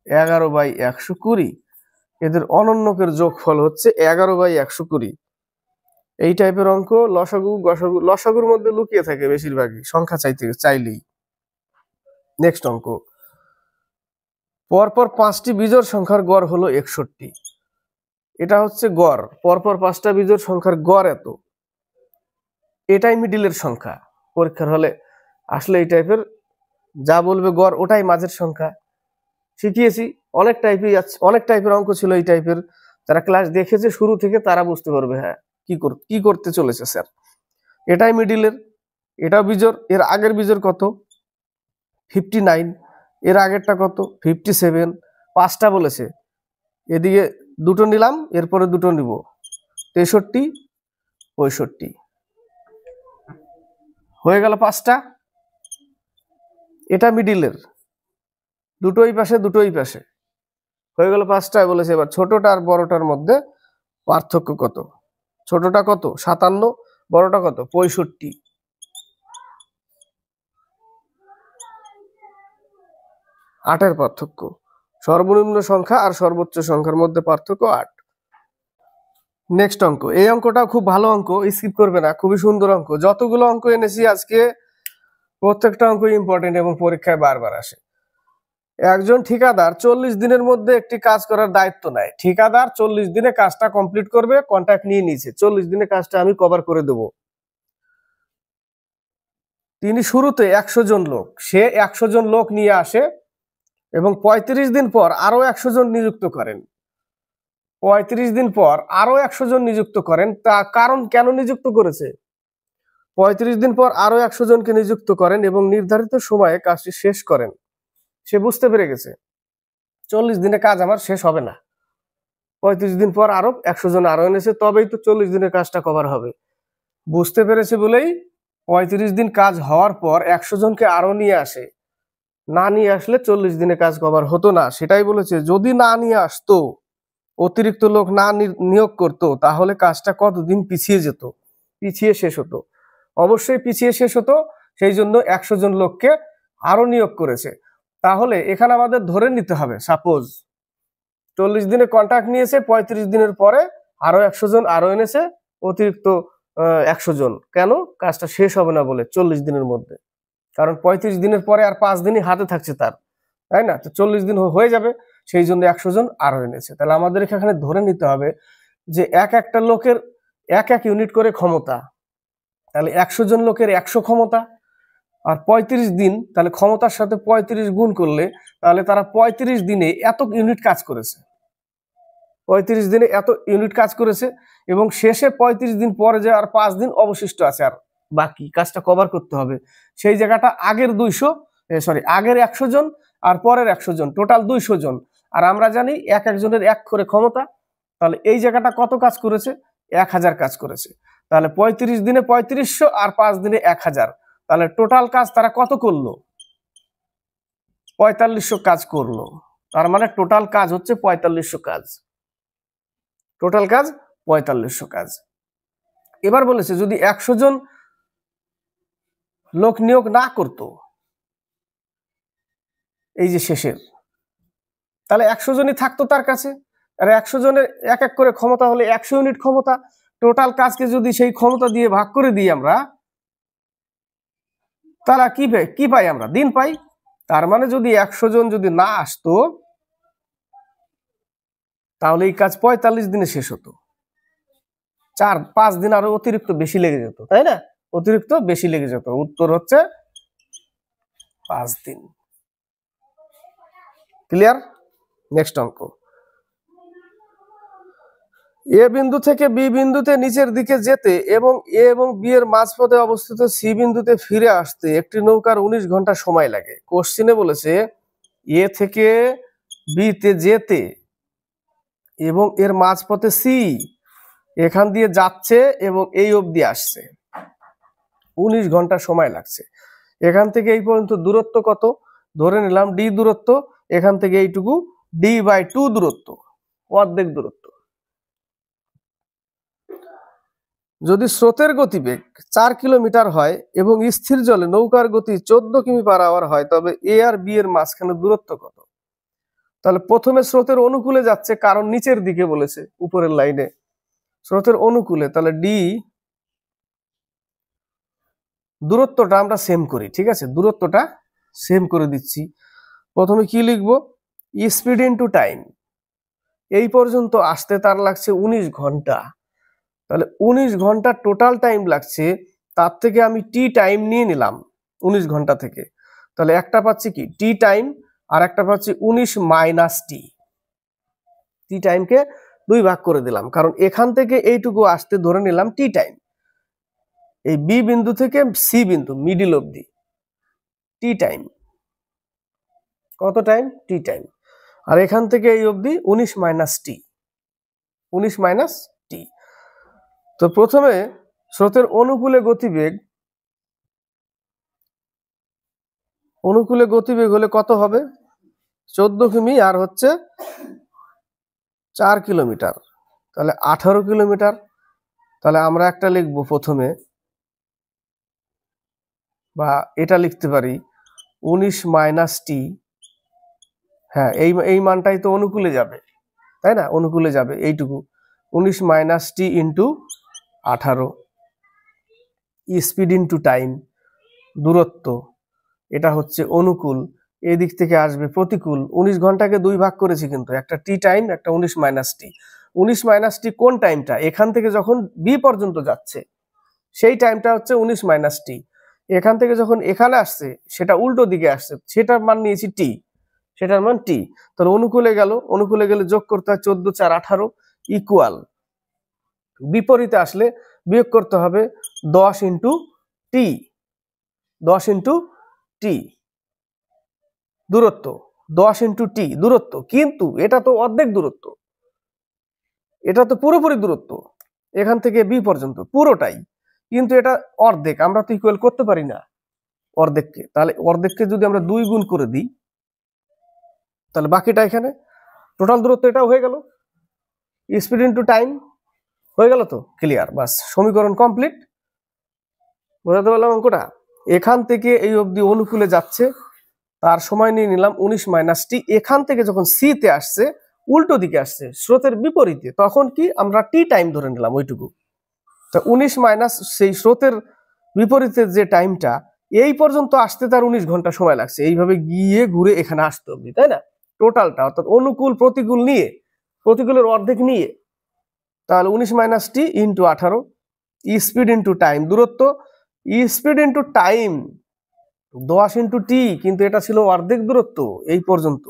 11/120। এদের অনন্যকের যোগফল হচ্ছে 11/120। এই টাইপের অঙ্ক লসাগু গসাগু, লসাগুর মধ্যে লুকিয়ে থাকে বেশিরভাগই সংখ্যা চাইলেই। নেক্সট অঙ্ক, পরপর 5টি বিজোড় সংখ্যার গড় হলো 61। এটা হচ্ছে গড়, পরপর 5টা বিজোড় সংখ্যার গড় এত, এটাই মিডিলের সংখ্যা। পরীক্ষার হলে আসলে এই টাইপের যা বলবে গড় ওটাই মাঝের সংখ্যা। শিখিয়েছি অনেক টাইপের অঙ্ক ছিল এই টাইপের। যারা ক্লাস দেখেছে শুরু থেকে তারা বুঝতে পারবে হ্যাঁ কি করতে চলেছে স্যার। এটাই মিডিলের, এটাও বিজোড়। এর আগের বিজোড় কত? 59। এর আগেরটা কত? 57। 5টা বলেছে, এদিকে দুটো নিলাম, এরপরে দুটো নিব, 63 65 হয়ে গেল 5টা। এটা মিডিলের, দুটোই পাশে হয়ে গেল 5টা। বলেছে এবার ছোটটা আর বড়টার মধ্যে পার্থক্য কত? ছোটটা কত? 57, বড়টা কত? 65। 8-এর পার্থক্য। সর্বনিম্ন সংখ্যা আর সর্বোচ্চ সংখ্যার মধ্যে পার্থক্য 8। নেক্সট অঙ্ক, এই অঙ্কটা খুব ভালো অঙ্ক, স্কিপ করবে না, খুবই সুন্দর অঙ্ক। যতগুলো অঙ্ক এনেছি আজকে প্রত্যেকটা অঙ্ক ইম্পর্টেন্ট এবং পরীক্ষায় বারবার আসে। একজন ঠিকাদার 40 দিনের মধ্যে একটি কাজ করার দায়িত্ব নেয়। ঠিকাদার 40 দিনে কাজটা কমপ্লিট করবে, কন্ট্রাক্ট নিয়ে নিয়েছে, 40 দিনে কাজটা আমি কভার করে দেব। তিনি শুরুতে 100 জন লোক, সে 100 জন লোক নিয়ে আসে এবং 35 দিন পর আরো 100 জন নিযুক্ত করেন। 35 দিন পর আরো 100 জন নিযুক্ত করেন। তা কারণ কেন নিযুক্ত করেছে? 35 দিন পর আরো 100 জনকে নিযুক্ত করেন এবং নির্ধারিত সময়ে কাজটি শেষ করেন। সে বুঝতে পেরে গেছে 40 দিনে কাজ আমার শেষ হবে না, 35 দিন পর আরো 100 জন আরো এনেছে, তবেই তো 40 দিনের কাজটা কভার হবে। বুঝতে পেরেছে বলেই 35 দিন কাজ হওয়ার পর 100 জনকে আরো নিয়ে আসে। না নিয়ে আসলে 40 দিনে কাজ কভার হতো না। সেটাই বলেছে, যদি না নিয়ে আসতো, অতিরিক্ত লোক না নিয়োগ করতো, তাহলে কাজটা কতদিন পিছিয়ে যেত, পিছিয়ে শেষ হতো। অবশ্যই পিছিয়ে শেষ হতো, সেই জন্য 100 জন লোককে আরো নিয়োগ করেছে। তাহলে এখানে আমাদের ধরে নিতে হবে, সাপোজ 40 দিনে কন্ট্রাক্ট নিয়েছে, 35 দিনের পরে আরো 100 জন আরো এনেছে, অতিরিক্ত 100 জন। কেন? কাজটা শেষ হবে না বলে 40 দিনের মধ্যে। কারণ 35 দিনের পরে আর 5 দিনই হাতে থাকছে তার, তাই না? তো 40 দিন হয়ে যাবে, সেই জন্য 100 জন আরো এনেছে। তাহলে আমাদের এখানে ধরে নিতে হবে যে একটা লোকের 1 ইউনিট করে ক্ষমতা, তাহলে 100 জন লোকের 100 ক্ষমতা, আর 35 দিন, তাহলে ক্ষমতার সাথে 35 গুণ করলে তাহলে তারা 35 দিনে এত ইউনিট কাজ করেছে। 35 দিনে এত ইউনিট কাজ করেছে এবং শেষে 35 দিন পরে যে আর 5 দিন অবশিষ্ট আছে, আর বাকি কাজটা কভার করতে হবে, সেই জায়গাটা আগের আগের 100 জন আর পরের 100 জন, টোটাল 200 জন। আর আমরা জানি এক একজনের 1 করে ক্ষমতা, তাহলে এই জায়গাটা কত কাজ করেছে? 1000 কাজ করেছে। তাহলে 35 দিনে 3500 আর 5 দিনে 1000, তাহলে টোটাল কাজ তারা কত করলো? 4500 কাজ করলো। তার মানে টোটাল কাজ হচ্ছে 4500 কাজ, টোটাল কাজ 4500 কাজ। এবার বলেছে যদি 100 জন লোক নিয়োগ না করত এই যে শেষের, তাহলে 100 জনই থাকতো তার কাছে, আর 100 জনের এক এক করে ক্ষমতা হলে 100 ইউনিট ক্ষমতা। টোটাল কাজকে যদি সেই ক্ষমতা দিয়ে ভাগ করে দিই আমরা, তারা কি পাই? আমরা দিন পাই। তার মানে যদি 100 জন যদি না আসতো, তাহলে এই কাজ 45 দিনে শেষ হতো। 4-5 দিন আরো অতিরিক্ত বেশি লেগে যেত, তাই না? অতিরিক্ত বেশি লেগে যেত। উত্তর হচ্ছে 5 দিন। ক্লিয়ার? নেক্সট অঙ্ক। এ বিন্দু থেকে বি বিন্দুতে নিচের দিকে যেতে এবং এ এবং বি এর মাঝপথে অবস্থিত সি বিন্দুতে ফিরে আসতে একটি নৌকার 19 ঘন্টা সময় লাগে। কোশ্চেনে বলেছে এ থেকে বি তে যেতে এবং এর মাঝপথে সি এখান দিয়ে যাচ্ছে এবং এই অবধি আসছে, 19 ঘন্টা সময় লাগছে। এখান থেকে এই পর্যন্ত দূরত্ব কত? ধরে নিলাম ডি দূরত্ব, এখান থেকে এইটুকু d/2 দূরত্ব, অর্ধেক দূরত্ব। যদি স্রোতের গতিবেগ 4 কিলোমিটার হয় এবং স্থির জলে নৌকার গতি 14 কিমি/আওয়ার হয়, তবে এ আর বি এর মাঝখানে দূরত্ব কত? তাহলে প্রথমে স্রোতের অনুকূলে যাচ্ছে, কারণ নিচের দিকে বলেছে, উপরের লাইনে স্রোতের অনুকূলে, তাহলে ডি দূরত্বটা আমরা সেম করি, ঠিক আছে? দূরত্বটা সেম করে দিচ্ছি। প্রথমে কি লিখবো? Speed into time. এই পর্যন্ত আসতে তার লাগছে 19 ঘন্টা, তাহলে 19 ঘন্টা টোটাল টাইম লাগছে। তার থেকে আমি টি টাইম নিয়ে নিলাম 19 ঘন্টা থেকে, তাহলে একটা পাচ্ছি কি টি টাইম, আর একটা পাচ্ছি 19 মাইনাস টি। টি টাইমকে 2 ভাগ করে দিলাম, কারণ এখান থেকে এইটুকু আসতে ধরে নিলাম টি টাইম। এই বি বিন্দু থেকে সি বিন্দু মিডিল অবধি টি টাইম, কত টাইম? Tea time. আর এখান থেকে এই অবধি 19 মাইনাস টি, 19 মাইনাস টি। তো প্রথমে স্রোতের অনুকূলে গতিবেগ হলে কত হবে? 14 কিমি, আর হচ্ছে 4 কিলোমিটার, তাহলে 18 কিলোমিটার। তাহলে আমরা একটা লিখবো প্রথমে, বা এটা লিখতে পারি 19 মাইনাস টি। হ্যাঁ, এই মানটাই তো অনুকূলে যাবে, তাই না? অনুকূলে যাবে এইটুকু, 19 মাইনাস টি ইন্টু 18। স্পিড ইন্টু টাইম, দূরত্ব, এটা হচ্ছে অনুকূল, এই দিক থেকে আসবে প্রতিকূল। 19 ঘন্টাকে 2 ভাগ করেছি, কিন্তু একটা টি টাইম, একটা 19 মাইনাস টি। 19 মাইনাস টি কোন টাইমটা? এখান থেকে যখন বি পর্যন্ত যাচ্ছে সেই টাইমটা হচ্ছে 19 মাইনাস টি। এখান থেকে যখন এখানে আসছে সেটা উল্টো দিকে আসছে, সেটার মান নিয়েছি টি, সেটার মান টি। তাহলে অনুকূলে গেলে যোগ করতে হয় 14 4 18 ইকুয়াল, বিপরীতে আসলে বিয়োগ করতে হবে 10 ইন্টু টি, 10 ইন্টু টি দূরত্ব, 10 ইন্টু টি দূরত্ব। কিন্তু এটা তো অর্ধেক দূরত্ব, এটা তো পুরোপুরি দূরত্ব এখান থেকে বি পর্যন্ত পুরোটাই, কিন্তু এটা অর্ধেক, আমরা তো ইকুয়াল করতে পারি না অর্ধেককে। তাহলে অর্ধেককে যদি আমরা 2 গুণ করে দিই, তাহলে বাকিটা এখানে টোটাল দূরত্ব এটাও হয়ে গেল, স্পিড ইনটু টাইম হয়ে গেল। তো ক্লিয়ার, বাস সমীকরণ কমপ্লিট। বোঝাতে পারলাম অঙ্কটা? এখান থেকে এই অবধি অনুকূলে যাচ্ছে, তার সময় নিয়ে নিলাম 19 মাইনাস টি। এখান থেকে যখন সি তে আসছে, উল্টো দিকে আসছে স্রোতের বিপরীতে, তখন কি আমরা টি টাইম ধরে নিলাম ওইটুকু। তো 19 মাইনাস সেই স্রোতের বিপরীতে যে টাইমটা, এই পর্যন্ত আসতে তার 19 ঘন্টা সময় লাগছে, এইভাবে গিয়ে ঘুরে এখানে আসতে অবধি, তাই না? টোটালটা, অর্থাৎ অনুকূল প্রতিকূল নিয়ে, প্রতিকূলের অর্ধেক নিয়ে। তাহলে 19 মাইনাস টি ইন্টু 18, স্পিড ইন্টু টাইম দূরত্ব, speed into time 10 into T, কিন্তু এটা ছিল অর্ধেক দূরত্ব এই পর্যন্ত।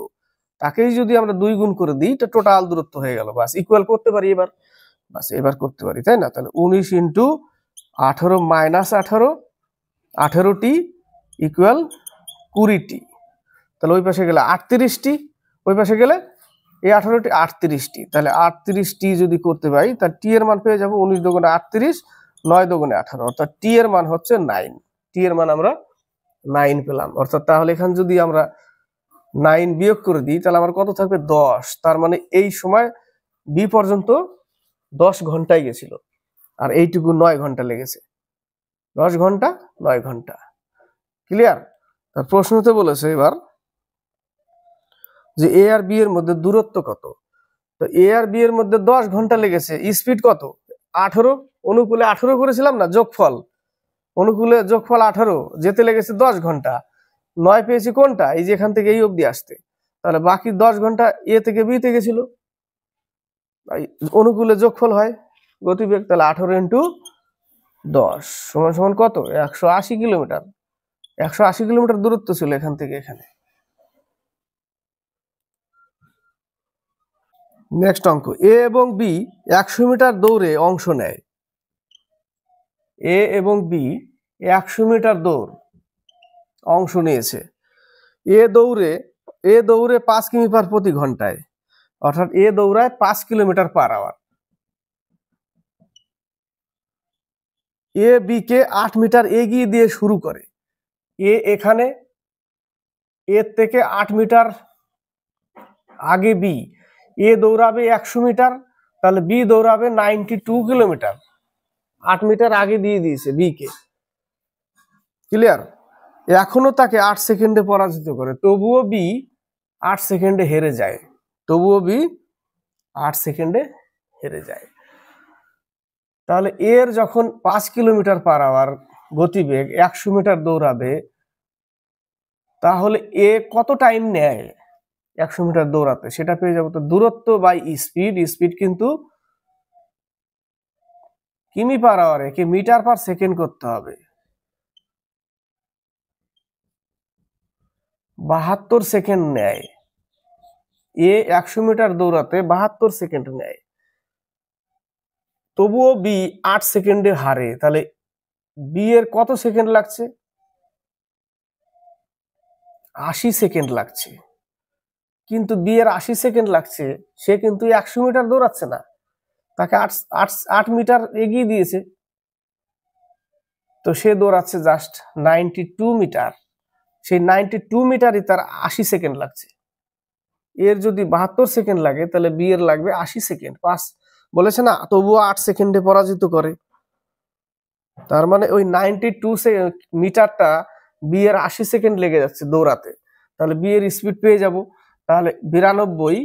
তাকেই যদি আমরা 2 গুণ করে দিই, এটা টোটাল দূরত্ব হয়ে গেল। বাস ইকুয়াল করতে পারি এবার, বাস এবার করতে পারি, তাই না? তাহলে 19 ইন্টু 18 মাইনাস 18, 18টি ইকুয়াল 20টি। তাহলে ওই পাশে গেলে 38টি, ওই পাশে গেলে এই 18টি 38টি। তাহলে 38টি যদি করতে পারি, তাহলে টি এর মান পেয়ে যাবো 19 দুগুণে 38, 9 দুগুণে 18, অর্থাৎ টি এর মান হচ্ছে 9। টি এর মান আমরা 9 পেলাম। অর্থাৎ তাহলে এখানে যদি আমরা 9 বিয়োগ করে দিই, তাহলে আমার কত থাকবে? 10। তার মানে এই সময় বি পর্যন্ত 10 ঘন্টায় গেছিল, আর এইটুকু 9 ঘন্টা লেগেছে। 10 ঘন্টা 9 ঘন্টা। ক্লিয়ার? তার প্রশ্নতে বলেছে এবার যে এ আর বি এর মধ্যে দূরত্ব কত। তো এ আর বি এর মধ্যে 10 ঘন্টা লেগেছে, স্পিড কত? 18। অনুকূলে 18 করেছিলাম না, যোগফল, অনুকূলে যোগফল 18, যেতে লেগেছে 10 ঘন্টা। 9 পেয়েছি কোনটা? এই যে এখান থেকে এই অবধি আসতে। তাহলে বাকি 10 ঘন্টা এ থেকে বি তে গেছিল। অনুকূলে যোগফল হয় গতিবেগ, তাহলে 18 ইন্টু 10 সমান সমান কত? 180 কিলোমিটার। 180 কিলোমিটার দূরত্ব ছিল এখান থেকে এখানে। নেক্সট অঙ্ক, এ এবং বি 100 মিটার দৌড়ে অংশ নেয়। এ এবং বি 100 মিটার দৌড় অংশ নিয়েছে। এ দৌড়ে 5 কিমি পার প্রতি ঘন্টায়, অর্থাৎ এ দৌড়ায় 5 kilometre per hour. A B K 8 metre এগিয়ে দিয়ে শুরু করে। এ এখানে এর থেকে 8 মিটার আগে বি। এ দৌড়াবে 100 মিটার, তাহলে বি দৌড়াবে 92 কিলোমিটার। 8 মিটার আগে দিয়ে দিয়েছে বি কে। ক্লিয়ার? এখনো তাকে 8 সেকেন্ডে পরাজিত করে, তবুও বি 8 সেকেন্ডে হেরে যায়। তবুও বি 8 সেকেন্ডে হেরে যায়। তাহলে এর যখন 5 কিলোমিটার পার আওয়ার গতিবেগ 100 মিটার দৌড়াবে, তাহলে এ কত টাইম নেয় 100 মিটার দৌড়াতে, সেটা পেয়ে যাবো। তো দূরত্ব বাই স্পিড, স্পিড কিন্তু কিমি পার আওয়ারে কি মিটার পার সেকেন্ড করতে হবে। 72 সেকেন্ড নেয়। এ 100 মিটার দৌড়াতে 72 সেকেন্ড নেয়, তবুও বি 8 সেকেন্ডে হারে। তাহলে বি এর কত সেকেন্ড লাগছে? 80 সেকেন্ড লাগছে। কিন্তু বি এর 80 সেকেন্ড লাগছে, সে কিন্তু 100 মিটার দৌড়াচ্ছে না, তাকে 8 মিটার এগিয়ে দিয়েছে। তো সে দৌড়াচ্ছে জাস্ট 92 মিটার। সেই 92 মিটারই তার 80 সেকেন্ড লাগছে। এর যদি 72 সেকেন্ড লাগে, তাহলে বি এর লাগবে 80 সেকেন্ড। 5 বলেছে না, তবুও 8 সেকেন্ডে পরাজিত করে। তার মানে ওই 92 মিটারটা বি এর 80 সেকেন্ড লেগে যাচ্ছে দৌড়াতে। তাহলে বি এর স্পিড পেয়ে যাব। তাহলে 92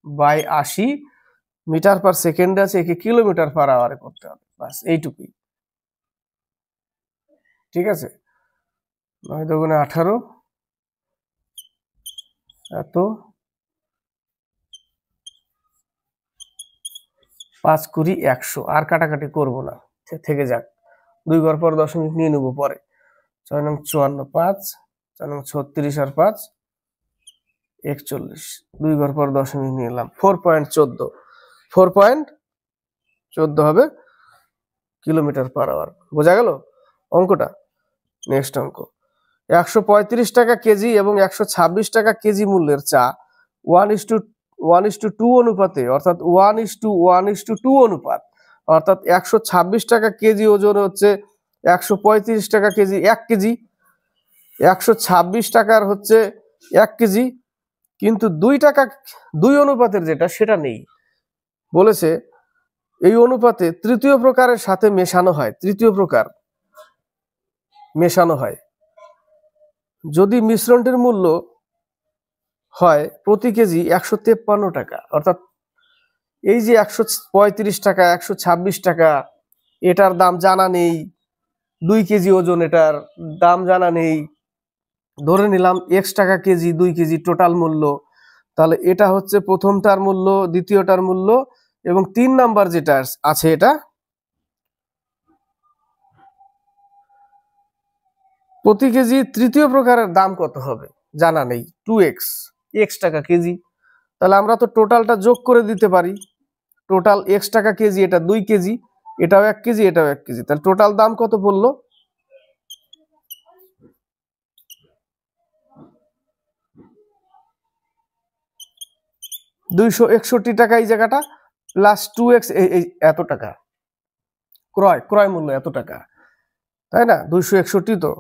বাই 80 মিটার পার সেকেন্ড আছে, একে কিলোমিটার পার আওয়ারে করতে হবে। বাস এইটুকুই। ঠিক আছে? 9 দুগুণে 18, এত 5 কুড়ি 100। আর কাটাকাটি করব না, থেকে যাক। 2 ঘর পর দশমিক নিয়ে নেবো পরে। 6 নং 54, 5 4 নং 36 আর 5 41। 2 ঘর পর দশমিক নিয়ে এলাম। 4.14, 4.14 হবে কিলোমিটার পার আওয়ার। বোঝা গেল অঙ্কটা? নেক্সট অঙ্ক, 135 টাকা কেজি এবং 126 টাকা কেজি মূল্যের চা 1:2 অনুপাতে, অর্থাৎ 1:1:2 অনুপাত, অর্থাৎ 126 টাকা কেজি ওজন হচ্ছে 135 টাকা কেজি 1 কেজি, 126 টাকার হচ্ছে 1 কেজি, কিন্তু 2 টাকা 2 অনুপাতের যেটা সেটা নেই। বলেছে এই অনুপাতে তৃতীয় প্রকারের সাথে মেশানো হয়। তৃতীয় প্রকার মেশানো হয় যদি মিশ্রণটির মূল্য হয় প্রতি কেজি 153 টাকা। অর্থাৎ এই যে 135 টাকা 126 টাকা, এটার দাম জানা নেই। 2 কেজি ওজন, এটার দাম জানা নেই। ধরে নিলাম x টাকা কেজি 2 কেজি টোটাল মূল্য। তাহলে এটা হচ্ছে প্রথমটার মূল্য, দ্বিতীয়টার মূল্য, এবং 3 নাম্বার যেটা আছে এটা প্রতি কেজি তৃতীয় প্রকারের দাম কত হবে জানা নেই, 2x। x টাকা কেজি। তাহলে আমরা তো টোটালটা যোগ করে দিতে পারি। টোটাল x টাকা কেজি, এটা 2 কেজি, এটাও 1 কেজি, এটাও 1 কেজি। তাহলে টোটাল দাম কত পড়লো? 261 টাকা এই জায়গাটা, প্লাস 2x এত টাকা, ক্রয় মূল্য এত টাকা, তাই না? 261 তো,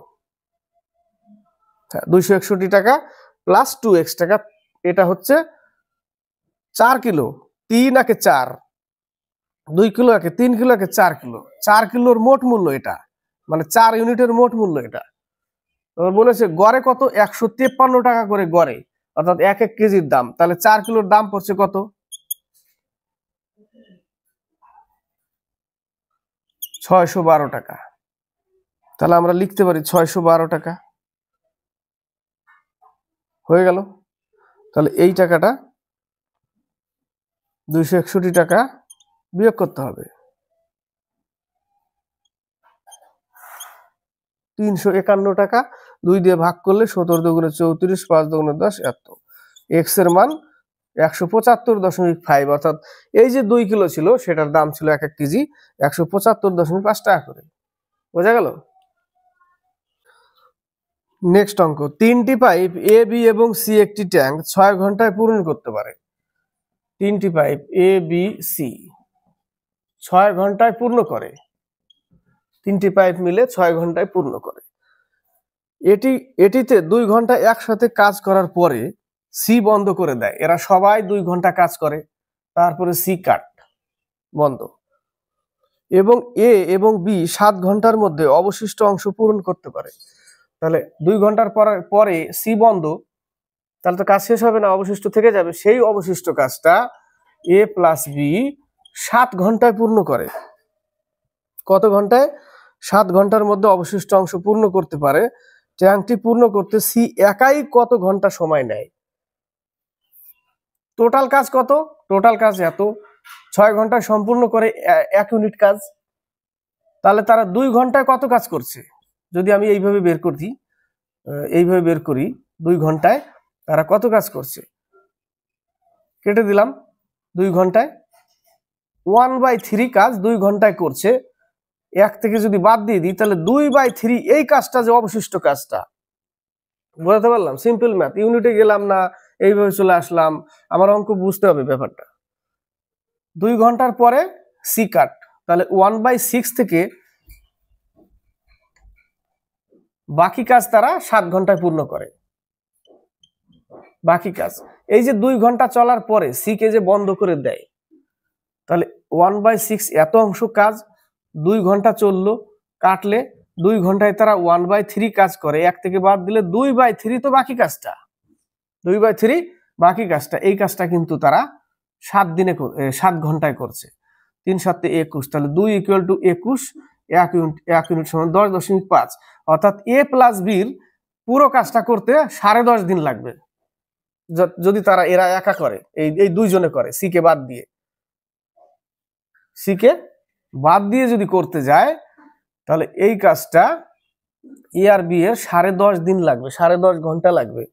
261 টাকা প্লাস 2x টাকা, এটা হচ্ছে 4 কিলো। 3 একে 4, 2 কিলো একে 3 কিলো একে 4 কিলো, 4 কিলোর মোট মূল্য এটা, মানে 4 ইউনিটের মোট মূল্য এটা। বলেছে গড়ে কত? 153 টাকা করে গড়ে, অর্থাৎ 1 কেজির দাম। তাহলে 4 কিলোর দাম পড়ছে কত? 612 টাকা। তাহলে আমরা লিখতে পারি 612 টাকা, হয়ে গেল। তাহলে এই টাকাটা 261 টাকা বিয়োগ করতে হবে। 351 টাকা 2 দিয়ে ভাগ করলে 17 দুগুণে 34, 5 দুগুণে 10, এত। এক্স এর মান 175.5, অর্থাৎ এই যে 2 কিলো ছিল সেটার দাম ছিল 1 কেজি 175.5 টাকা করে। বোঝা গেল? নেক্সট অঙ্ক, 3টি পাইপ এ, বি এবং সি একটি ট্যাঙ্ক 6 ঘন্টায় পূরণ করতে পারে। 3টি পাইপ এ, বি, সি 6 ঘন্টায় পূর্ণ করে। 3টি পাইপ মিলে 6 ঘন্টায় পূর্ণ করে। এটিতে 2 ঘন্টা একসাথে কাজ করার পরে সি বন্ধ করে দেয়। এরা সবাই 2 ঘন্টা কাজ করে, তারপরে সি কাট, বন্ধ। এবং এ এবং বি 7 ঘন্টার মধ্যে অবশিষ্ট অংশ পূরণ করতে পারে। তাহলে 2 ঘন্টার পরে সি বন্ধ, তাহলে তো কাজ শেষ হবে না, অবশিষ্ট থেকে যাবে। সেই অবশিষ্ট কাজটা এ প্লাস বি 7 ঘন্টায় পূর্ণ করে। কত ঘন্টায়? 7 ঘন্টার মধ্যে অবশিষ্ট অংশ পূর্ণ করতে পারে। ট্যাঙ্কটি পূর্ণ করতে সি একাই কত ঘন্টা সময় নেয়? টোটাল কাজ কত? টোটাল কাজ এত, 6 ঘন্টায় সম্পূর্ণ করে 1 ইউনিট কাজ। তাহলে তারা 2 ঘন্টায় কত কাজ করছে? যদি আমি এইভাবে বের করি 2 ঘন্টায় তারা কত কাজ করছে, কেটে দিলাম। 2 ঘন্টায় 1/3 কাজ 2 ঘন্টায় করছে। 1 থেকে যদি বাদ দিয়ে দিই তাহলে 2/3 এই কাজটা, যে অবশিষ্ট কাজটা। বুঝতে পারলাম? সিম্পল ম্যাথ, ইউনিটে গেলাম না, এইভাবে চলে আসলাম। আমার অঙ্ক বুঝতে হবে ব্যাপারটা। 2 ঘন্টার পরে সি কাট, তাহলে 1/6 থেকে বাকি কাজ তারা 7 ঘন্টায় পূর্ণ করে। বাকি কাজ এই যে 2 ঘন্টা চলার পরে সি কে যে বন্ধ করে দেয়, তাহলে 1/6 এত অংশ কাজ 2 ঘন্টা চললো, কাটলে 2 ঘন্টায় তারা 1/3 কাজ করে। 1 থেকে বাদ দিলে 2/3 তো বাকি কাজটা, 2/3 বাকি কাজটা। এই কাজটা কিন্তু তারা 7 ঘন্টায় করছে। 3 7 21, তাহলে 2 = 21, 1 ইউনিট সমান 10.5, অর্থাৎ এ প্লাস বির পুরো কাজটা করতে 10.5 দিন লাগবে, যদি এরা একা করে, এই দুইজনে করে, সি কে বাদ দিয়ে যদি করতে যায়, তাহলে এই কাজটা এ আর বি এর 10.5 দিন লাগবে, 10.5 ঘন্টা লাগবে।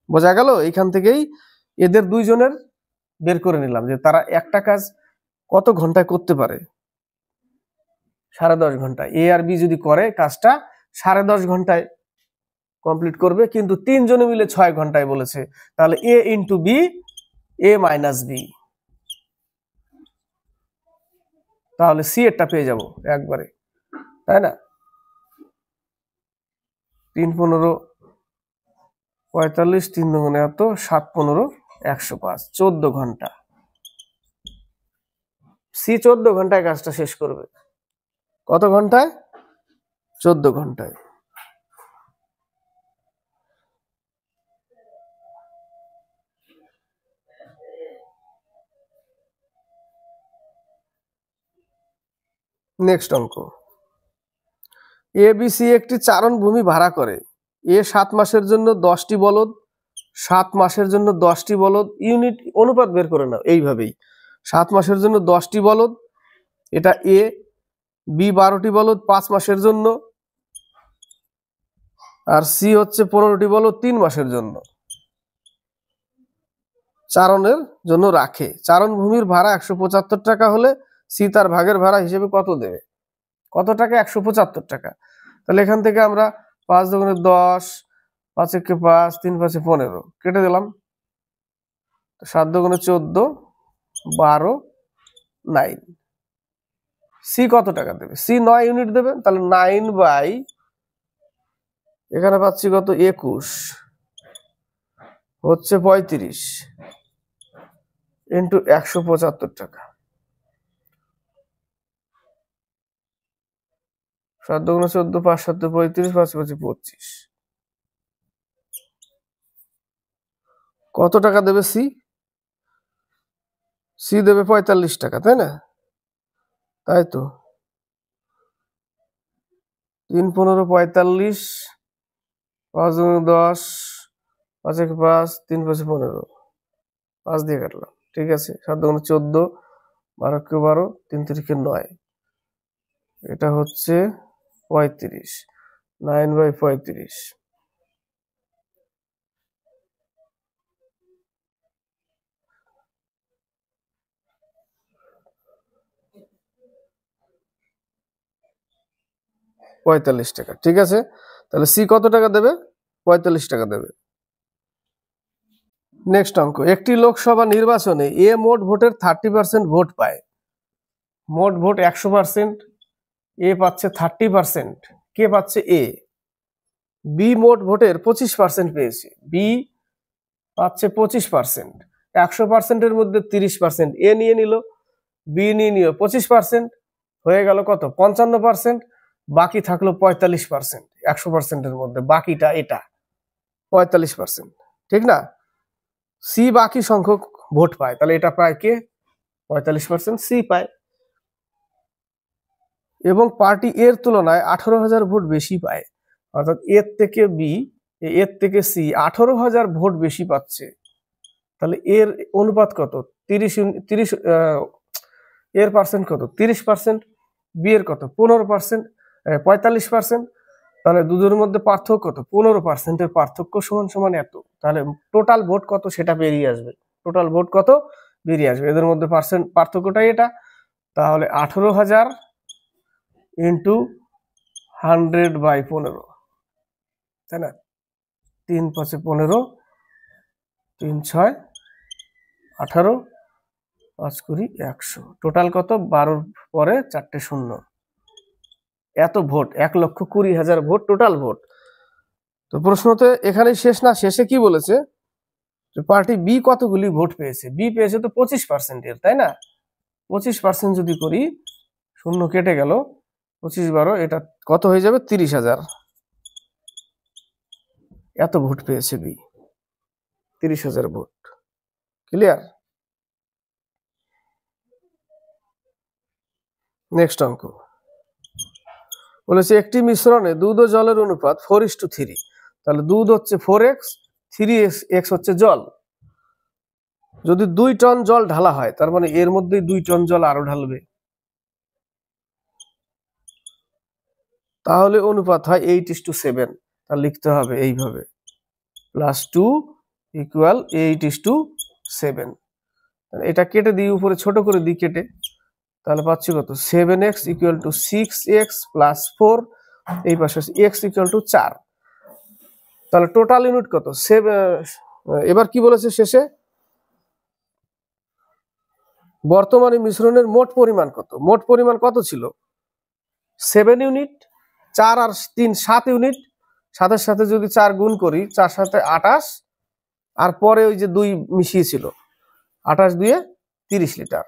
বোঝা গেল? এইখান থেকেই এদের দুইজনের বের করে নিলাম যে তারা একটা কাজ কত ঘন্টায় করতে পারে। 10.5 ঘন্টা। এ আর বি যদি করে কাজটা 10.5 ঘন্টায় কমপ্লিট করবে, কিন্তু 3 জনে মিলে 6 ঘন্টায় বলেছে। তাহলে এ ইন্টু বি, এ মাইনাস বি, তাহলে সি এরটা পেয়ে যাব একবারে, তাই না? 3 15 45, 3 দুগুণে এত, 7 15 105, 14 ঘন্টা। সি 14 ঘন্টায় কাজটা শেষ করবে। কত ঘন্টায়? 14 ঘন্টায়। নেক্সট অঙ্ক, এ বি সি একটি চারণ ভূমি ভাড়া করে। এ 7 মাসের জন্য 10টি বলদ, 7 মাসের জন্য 10টি বলদ, ইউনিট অনুপাত বের করে নাও এইভাবেই। 7 মাসের জন্য 10টি বলদ, এটা এ। বি 12টি বলদ 5 মাসের জন্য, আর সি হচ্ছে 15টি বলদ 3 মাসের জন্য। চারণের জন্য রাখে। চারণ ভূমির ভাড়া 175 টাকা হলে সি তার ভাগের ভাড়া হিসেবে কত দেবে? কত টাকা? 175 টাকা। তাহলে এখান থেকে আমরা 5 দুগুণে 10, 5 একে 5, 3 5 15 কেটে দিলাম। 7 দুগুণে 14, 12, 9। সি কত টাকা দেবে? সি 9 ইউনিট দেবে। তাহলে 9 বাই এখানে পাচ্ছি কত? 21 হচ্ছে 35 ইন্টু 175 টাকা। 7 দুগুণে 14, 5 7 35, 5 5 25। কত টাকা দেবে সি? সি দেবে 45 টাকা, তাই না? তাই তো 3 15 45, 5 দুগুণে 10, 5 একে 5, 3 5 15, 5 দিয়ে কাটলাম। ঠিক আছে। 7 দুগুণে 14, 12 একে 12, 3 3 9। এটা হচ্ছে 35, 9 বাই 35। পঁয়তাল্লিশ টাকা। ঠিক আছে। তাহলে সি কত টাকা দেবে? 45 টাকা দেবে। নেক্সট অঙ্ক, একটি লোকসভা নির্বাচনে এ মোট ভোটের 30% ভোট পায়। মোট ভোট 100%, এ পাচ্ছে 30%। কে পাচ্ছে? এ। বি মোট ভোটের 25% পেয়েছে। বি পাচ্ছে 25%। 100%-এর মধ্যে 30% এ নিয়ে নিল, বি নিয়ে নিল 25%, হয়ে গেল কত? 55%। বাকি থাকলো 45%। 100%-এর মধ্যে বাকিটা এটা 45%, ঠিক না? সি বাকি সংখ্যক ভোট পায়। তাহলে এটা পায় কে? 45% সি পায়। এবং পার্টি এর তুলনায় 18,000 ভোট বেশি পায়। অর্থাৎ এর থেকে বি, এর থেকে সি 18,000 ভোট বেশি পাচ্ছে। তাহলে এর অনুপাত কত? 30 এর পার্সেন্ট কত? 30%। বি এর কত? 15%, 45%। তাহলে দুজনের মধ্যে পার্থক্য কত? 15%-এর পার্থক্য সমান সমান এত। তাহলে টোটাল ভোট কত সেটা বেরিয়ে আসবে। টোটাল ভোট কত বেরিয়ে আসবে, এদের মধ্যে পার্থক্যটাই এটা। তাহলে 18,000 ইন্টু 100/15, তাই না? 3 5 15, 3 6 18, 5 20 100। টোটাল কত? 12 পরে 4টে শূন্য। এত ভোট, 1,20,000 ভোট টোটাল ভোট। তো প্রশ্নতে এখানেই শেষ না। শেষে কি বলেছে? পার্টি বি কতগুলি ভোট পেয়েছে? বি পেয়েছে তো 25%-এর, তাই না? 25% যদি করি, শূন্য কেটে গেল, 25 12, এটা কত হয়ে যাবে? 30,000। এত ভোট পেয়েছে বি, 30,000 ভোট। ক্লিয়ার? নেক্সট অঙ্ক বলেছে একটি মিশ্রণে দুধ ও জলের অনুপাত 4:3। তাহলে দুধ হচ্ছে 4x, 3x হচ্ছে জল। যদি 2 টন জল ঢালা হয়, তার মানে এর মধ্যে 2 টন জল আরো ঢালবে, তাহলে অনুপাত হয় 8:7। তাহলে লিখতে হবে এইভাবে, +2 = 8:7। এটা কেটে দিই, উপরে ছোট করে দিই কেটে। তাহলে পাচ্ছি কত? 7x = 6x + 4, এই পাশে x = 4। তাহলে টোটাল ইউনিট কত? এবার কি বলেছে শেষে? বর্তমানে মিশ্রণের মোট পরিমাণ কত? মোট পরিমাণ কত ছিল? 7 ইউনিট। 4 আর 3 7 ইউনিট। 7-এর সাথে যদি 4 গুণ করি, 4 7 28, আর পরে ওই যে 2 মিশিয়েছিল, 28 দিয়ে 30 লিটার।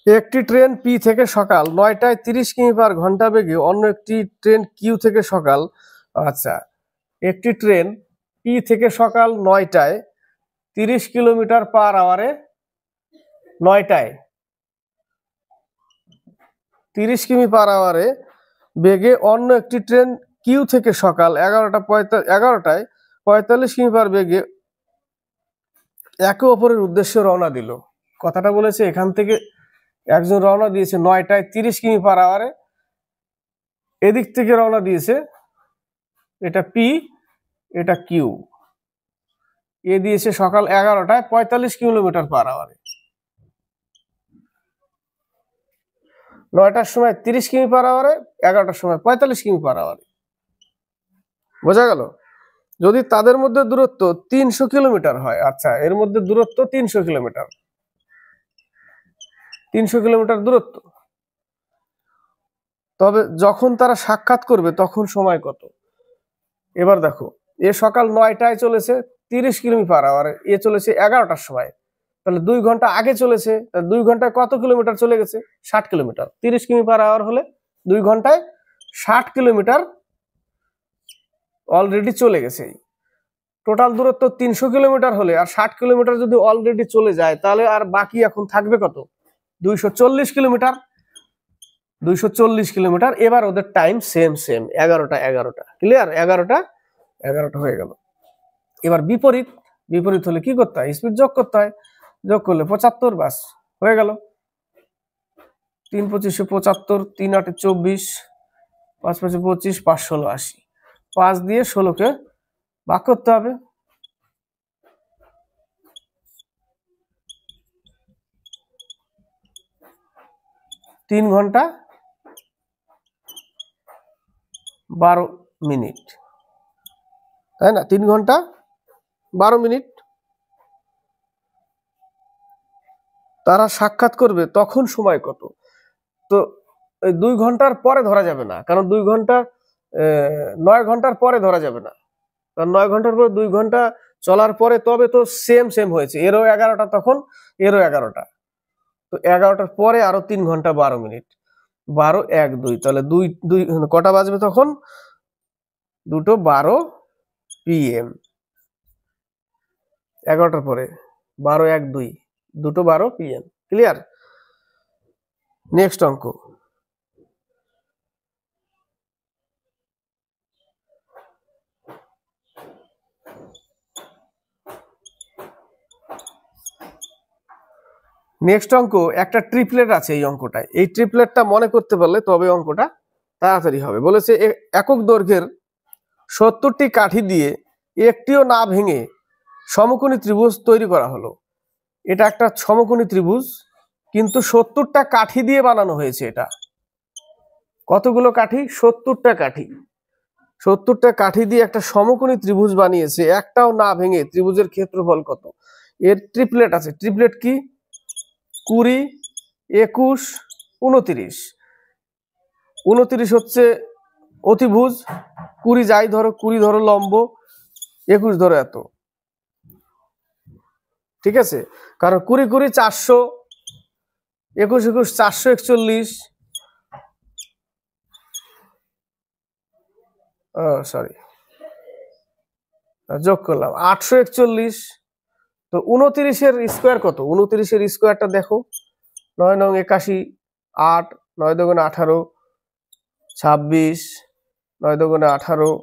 একটি ট্রেন পি থেকে সকাল 9টায় 30 কিমি/ঘন্টা বেগে অন্য একটি ট্রেন কিউ থেকে সকাল, আচ্ছা, একটি ট্রেন পি থেকে সকাল 9টায় 30 কিমি/আওয়ারে, 9টায় 30 কিমি/আওয়ারে বেগে অন্য একটি ট্রেন কিউ থেকে সকাল 11টায় 45 কিমি/বেগে একে অপরের উদ্দেশ্যে রওনা দিল। কথাটা বলেছে এখান থেকে একজন রওনা দিয়েছে 9টায় 30 কিমি/আওয়ারে, এদিক থেকে রওনা দিয়েছে, এটা পি, এটা কিউ। এ দিয়েছে সকাল 11টায় 45 কিলোমিটার পার আওয়ারে, 9টার সময় 30 কিমি পার আওয়ারে, 11টার সময় 45 কিমি পার আওয়ারে। বোঝা গেল? যদি তাদের মধ্যে দূরত্ব 300 কিলোমিটার হয়, আচ্ছা এর মধ্যে দূরত্ব 300 কিলোমিটার, 300 কিলোমিটার দূরত্ব, তবে যখন তারা সাক্ষাৎ করবে তখন সময় কত? এবার দেখো, এ সকাল 9টায় চলেছে 30 কিমি পার আওয়ারে, এ চলেছে 11টার সময়, তাহলে 2 ঘন্টা আগে চলেছে, 2 ঘন্টায় কত কিলোমিটার চলে গেছে? 60 কিলোমিটার। 30 কিমি পার আওয়ার হলে 2 ঘন্টায় 60 কিলোমিটার অলরেডি চলে গেছে। টোটাল দূরত্ব 300 কিলোমিটার হলে আর 60 কিলোমিটার যদি অলরেডি চলে যায়, তাহলে আর বাকি এখন থাকবে কত? 240 কিলোমিটার। 240 কিলোমিটার। এবার ওদের টাইম সেম 11টা 11টা, ক্লিয়ার? 11টা 11টা হয়ে গেল। এবার বিপরীত হলে কি করতে হয়? স্পিড যোগ করতে হয়, যোগ করলে 75, বাস হয়ে গেল। 3 25 75, 3 8 24, 5 5 25, 5 16 80, 5 দিয়ে 16কে ভাগ করতে হবে। 3 ঘন্টা 12 মিনিট, তাই না? 3 ঘন্টা 12 মিনিট তারা সাক্ষাৎ করবে, তখন সময় কত? তো 2 ঘন্টার পরে ধরা যাবে না, কারণ 2 ঘন্টা 9 ঘন্টার পরে ধরা যাবে না, কারণ 9 ঘন্টার পরে 2 ঘন্টা চলার পরে তবে তো সেম হয়েছে, এরও 11টা তখন, এরও 11টা, তো 11টার পরে আরো 3 ঘন্টা 12 মিনিট, 12 1 2, তাহলে 2 কটা বাজবে তখন? 2:12 PM। 11টার পরে 12 1 2, 2:12 PM, ক্লিয়ার? নেক্সট অঙ্ক। নেক্সট অঙ্ক একটা ট্রিপলেট আছে এই অঙ্কটায়। এই ট্রিপলেটটা মনে করতে পারলে তবে অঙ্কটা তাড়াতাড়ি হবে। বলেছে একক দৈর্ঘ্যের 70টি কাঠি দিয়ে একটিও না ভেঙে সমকোণী ত্রিভুজ তৈরি করা হলো। এটা একটা সমকোণী ত্রিভুজ, কিন্তু 70টা কাঠি দিয়ে বানানো হয়েছে। এটা কতগুলো কাঠি? 70টা কাঠি। 70টা কাঠি দিয়ে একটা সমকোণী ত্রিভুজ বানিয়েছে, একটাও না ভেঙে। ত্রিভুজের ক্ষেত্রফল কত? এর ট্রিপলেট আছে। ট্রিপলেট কি? 20, 21, 29। 29 হচ্ছে অতিভুজ, 20 যাই ধরো, 20 ধরো লম্ব, 21 ধরো এত, ঠিক আছে? কারণ 20 20 400, 21 21 441, সরি যোগ করলাম 841। তো 29-এর স্কোয়ার কত? 29-এর স্কোয়ারটা দেখো, 9 9 81, 8, 9 2 18, 26, 9 2 18,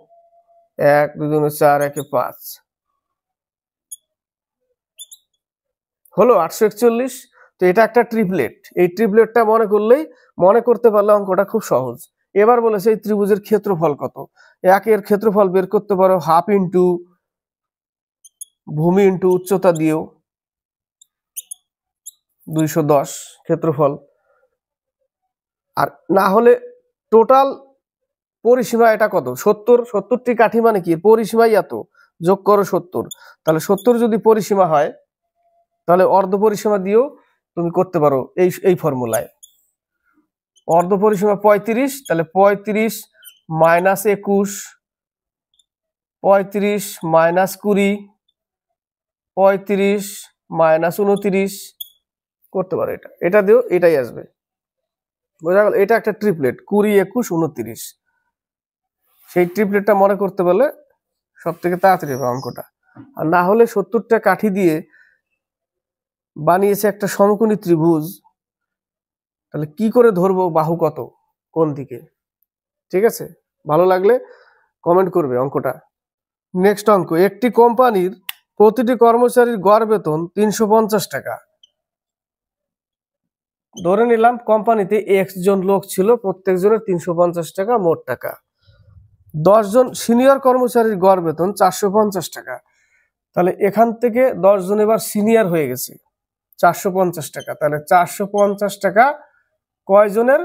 1 2 2 4, 1 5, হলো 841। তো এটা একটা ট্রিপলেট। এই ট্রিপলেটটা মনে করতে পারলে অঙ্কটা খুব সহজ। এবার বলেছে এই ত্রিভুজের ক্ষেত্রফল কত? একের ক্ষেত্রফল বের করতে পারো হাফ ইন্টু ভূমি ইন্টু উচ্চতা দিয়েও, 210 ক্ষেত্রফল। আর না হলে টোটাল পরিসীমা এটা কত? 70টি কাঠি মানে কি? পরিসীমাই এত, যোগ করো 70। তাহলে 70 যদি পরিসীমা হয়, তাহলে অর্ধ পরিসীমা দিয়েও তুমি করতে পারো এই ফর্মুলায়। অর্ধ পরিসীমা 35, তাহলে 35 মাইনাস 21, 35 মাইনাস 20, 35 মাইনাস 29 করতে পারো। এটা দিয়েও এটাই আসবে। বোঝা গেল? এটা একটা ট্রিপলেট, 20 21 29। সেই ট্রিপলেটটা মনে করতে পারলে সব থেকে তাড়াতাড়ি হবে অঙ্কটা। আর না হলে 70টা কাঠি দিয়ে বানিয়েছে একটা সমকোণী ত্রিভুজ, তাহলে কি করে ধরবো বাহু কত, কোন দিকে? ঠিক আছে, ভালো লাগলে কমেন্ট করবে অঙ্কটা। নেক্সট অঙ্ক। একটি কোম্পানির প্রতিটি কর্মচারীর গড় বেতন 350 টাকা। ধরে নিলাম কোম্পানিতে x জন লোক ছিল, প্রত্যেকজনের 350 টাকা মোট টাকা। 10 জন সিনিয়র কর্মচারীর গড় বেতন 450 টাকা। তাহলে এখান থেকে 10 জন এবার সিনিয়র হয়ে গেছে, 450 টাকা। তাহলে 450 টাকা কয়জনের?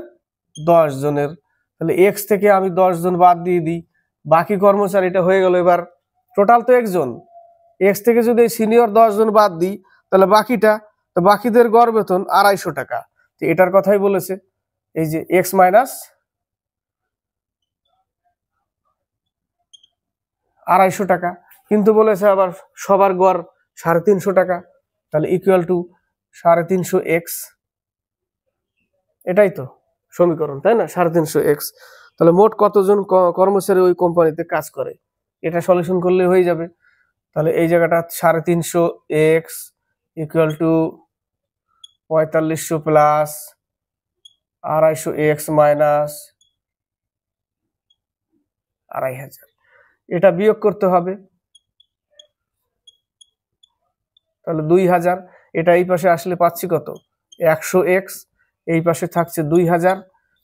10 জনের। তাহলে এক্স থেকে আমি 10 জন বাদ দিয়ে দিই, বাকি কর্মচারীটা হয়ে গেল। এবার টোটাল তো একজন, এক্স থেকে যদি সিনিয়র 10 জন বাদ দিই তাহলে বাকিটা, তো বাকিদের গড় বেতন 250 টাকা। তো এটার কথাই বলেছে, এই যে এক্স মাইনাস 250 টাকা, কিন্তু বলেছে আবার সবার গড় 350 টাকা। তাহলে ইকুয়াল টু 350 এক্স, এটাই তো সমীকরণ, তাই না? 350 এক্স। তাহলে মোট কতজন কর্মচারী ওই কোম্পানিতে কাজ করে, এটা সলিউশন করলে হয়ে যাবে। তাহলে এই জায়গাটা 350 x equal to 4500 plus 250 x minus 2500, এটা বিয়োগ করতে হবে। তাহলে 2000, এটা এই পাশে আসলে পাচ্ছি কত? 100 এক্স, এই পাশে থাকছে 2000,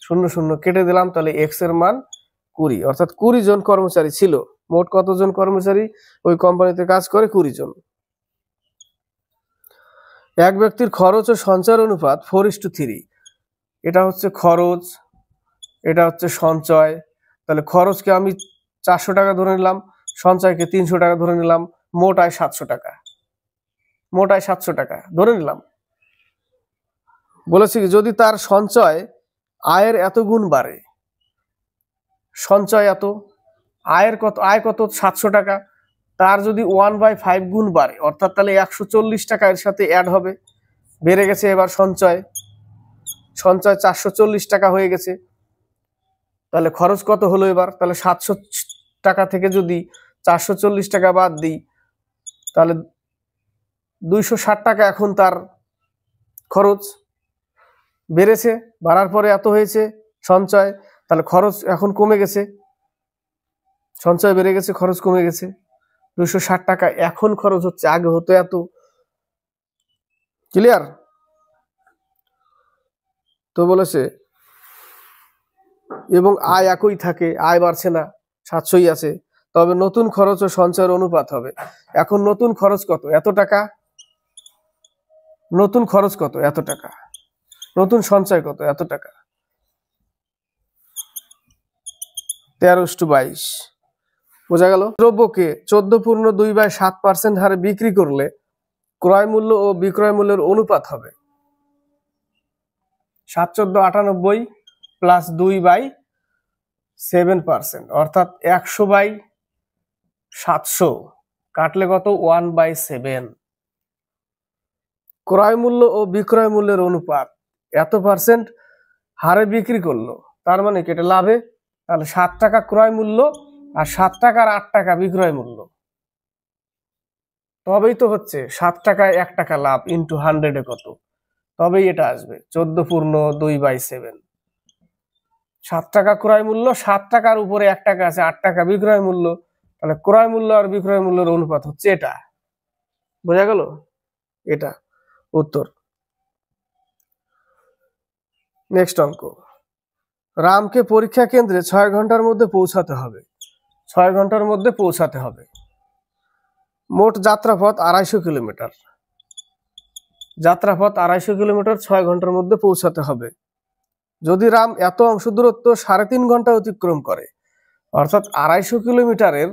0 0 কেটে দিলাম। তাহলে এক্স এর মান 20, অর্থাৎ 20 জন কর্মচারী ছিল। মোট কতজন কর্মচারী ওই কোম্পানিতে কাজ করে? 20 জন। এক ব্যক্তির খরচ ও সঞ্চয়ের অনুপাত 4:3। এটা হচ্ছে খরচ, এটা হচ্ছে সঞ্চয়। তাহলে খরচকে আমি 400 টাকা ধরে নিলাম, সঞ্চয়কে 300 টাকা ধরে নিলাম, মোট আয় 700 টাকা। মোট আয় 700 টাকা ধরে নিলাম। বলেছি কি, যদি তার সঞ্চয় আয়ের এত গুণ বাড়ে, সঞ্চয় এত, আয়ের কত, আয় কত? 700 টাকা, তার যদি 1/5 গুণ বাড়ে, অর্থাৎ তাহলে 140 টাকা এর সাথে অ্যাড হবে, বেড়ে গেছে। এবার সঞ্চয় 440 টাকা হয়ে গেছে। তাহলে খরচ কত হলো এবার? তাহলে 700 টাকা থেকে যদি 440 টাকা বাদ দিই তাহলে 260 টাকা এখন তার খরচ। বেড়েছে, বাড়ার পরে এত হয়েছে সঞ্চয়, তাহলে খরচ এখন কমে গেছে, সঞ্চয় বেড়ে গেছে, খরচ কমে গেছে। 260 টাকা এখন খরচ হচ্ছে, আগে হতো এত। ক্লিয়ার? তো বলেছে এবং আয় একই থাকে, আয় বাড়ছে না, 700ই আছে। তবে নতুন খরচ ও সঞ্চয়ের অনুপাত হবে। এখন নতুন খরচ কত? এত টাকা। নতুন খরচ কত? এত টাকা। নতুন সঞ্চয় কত? এত টাকা। 13:22 বোঝা গেল? দ্রব্যকে 14.2/7% হারে বিক্রি করলে ক্রয় মূল্য ও বিক্রয় মূল্যের অনুপাত হবে 71498 প্লাস 2/7%, অর্থাৎ 100/700 কাটলে কত? 1/7। ক্রয় মূল্য ও বিক্রয় মূল্যের অনুপাত এত পার্সেন্ট হারে বিক্রি করলো, তার মানে কি এটা লাভে? তাহলে 7 টাকা ক্রয় মূল্য আর 7 টাকার 8 টাকা বিক্রয় মূল্য, তবেই তো হচ্ছে 7 টাকায় 1 টাকা লাভ ইন্টু 100 কত, তবেই এটা আসবে 14.2/7। 7 টাকা ক্রয় মূল্য, 7 টাকার উপরে 1 টাকা আছে, 8 টাকা বিক্রয় মূল্য, তাহলে ক্রয় মূল্য আর বিক্রয় মূল্যের অনুপাত হচ্ছে এটা। বোঝা গেল? এটা উত্তর। নেক্সট অঙ্ক, রামকে পরীক্ষা কেন্দ্রে 6 ঘন্টার মধ্যে পৌঁছাতে হবে। 6 ঘন্টার মধ্যে পৌঁছাতে হবে। মোট যাত্রাপথ 250 কিলোমিটার। যাত্রাপথ 250 কিলোমিটার, 6 ঘন্টার মধ্যে পৌঁছাতে হবে। যদি রাম এত অংশ দূরত্ব 3.5 ঘন্টা অতিক্রম করে, অর্থাৎ 250 কিলোমিটারের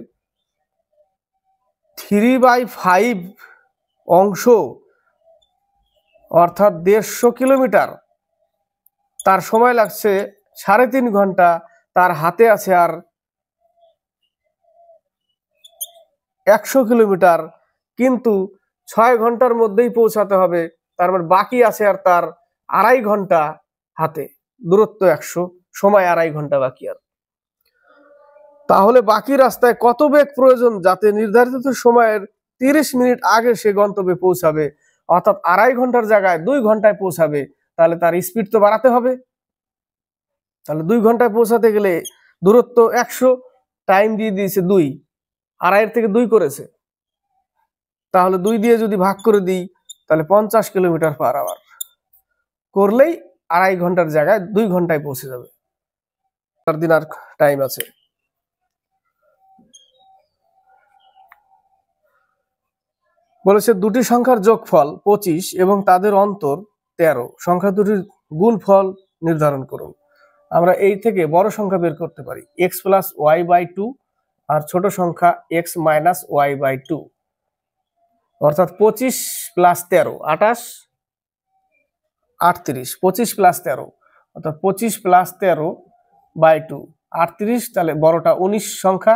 3/5 অংশ, অর্থাৎ 150 কিলোমিটার, তার সময় লাগছে 3.5 ঘন্টা, তার হাতে আছে আর 100 কিলোমিটার, কিন্তু 6 ঘন্টার মধ্যেই পৌঁছাতে হবে, তার মানে বাকি আছে আর তার 2.5 ঘন্টা হাতে। দূরত্ব 100, সময় 2.5 ঘন্টা বাকি আর। তাহলে বাকি রাস্তায় কত বেগ প্রয়োজন যাতে নির্ধারিত সময়ের 30 মিনিট আগে সে গন্তব্যে পৌঁছাবে? অর্থাৎ 2.5 ঘন্টার জায়গায় 2 ঘন্টায় পৌঁছাবে, তাহলে তার স্পিড তো বাড়াতে হবে। তাহলে 2 ঘন্টায় পৌঁছাতে গেলে দূরত্ব 100, টাইম দিয়ে দিয়েছে 2, 2.5 থেকে 2 করেছে, তাহলে 2 দিয়ে যদি ভাগ করে দিই তাহলে 50 কিলোমিটার পার আওয়ার করলেই 2.5 ঘন্টার জায়গায় 2 ঘন্টায় পৌঁছে যাবে। তার দিন আর টাইম আছে। বলেছে দুটি সংখ্যার যোগফল 25 এবং তাদের অন্তর 13, সংখ্যা দুটির গুণফল নির্ধারণ করুন। আমরা এই থেকে বড় সংখ্যা বের করতে পারি, x প্লাস ওয়াই বাই 2 আর ছোট সংখ্যা x মাইনাস ওয়াই বাই 2, অর্থাৎ 25 প্লাস 13 28 38, 25 প্লাস 13 অর্থাৎ 25 প্লাস 13 বাই 2 38, তাহলে বড়টা 19 সংখ্যা,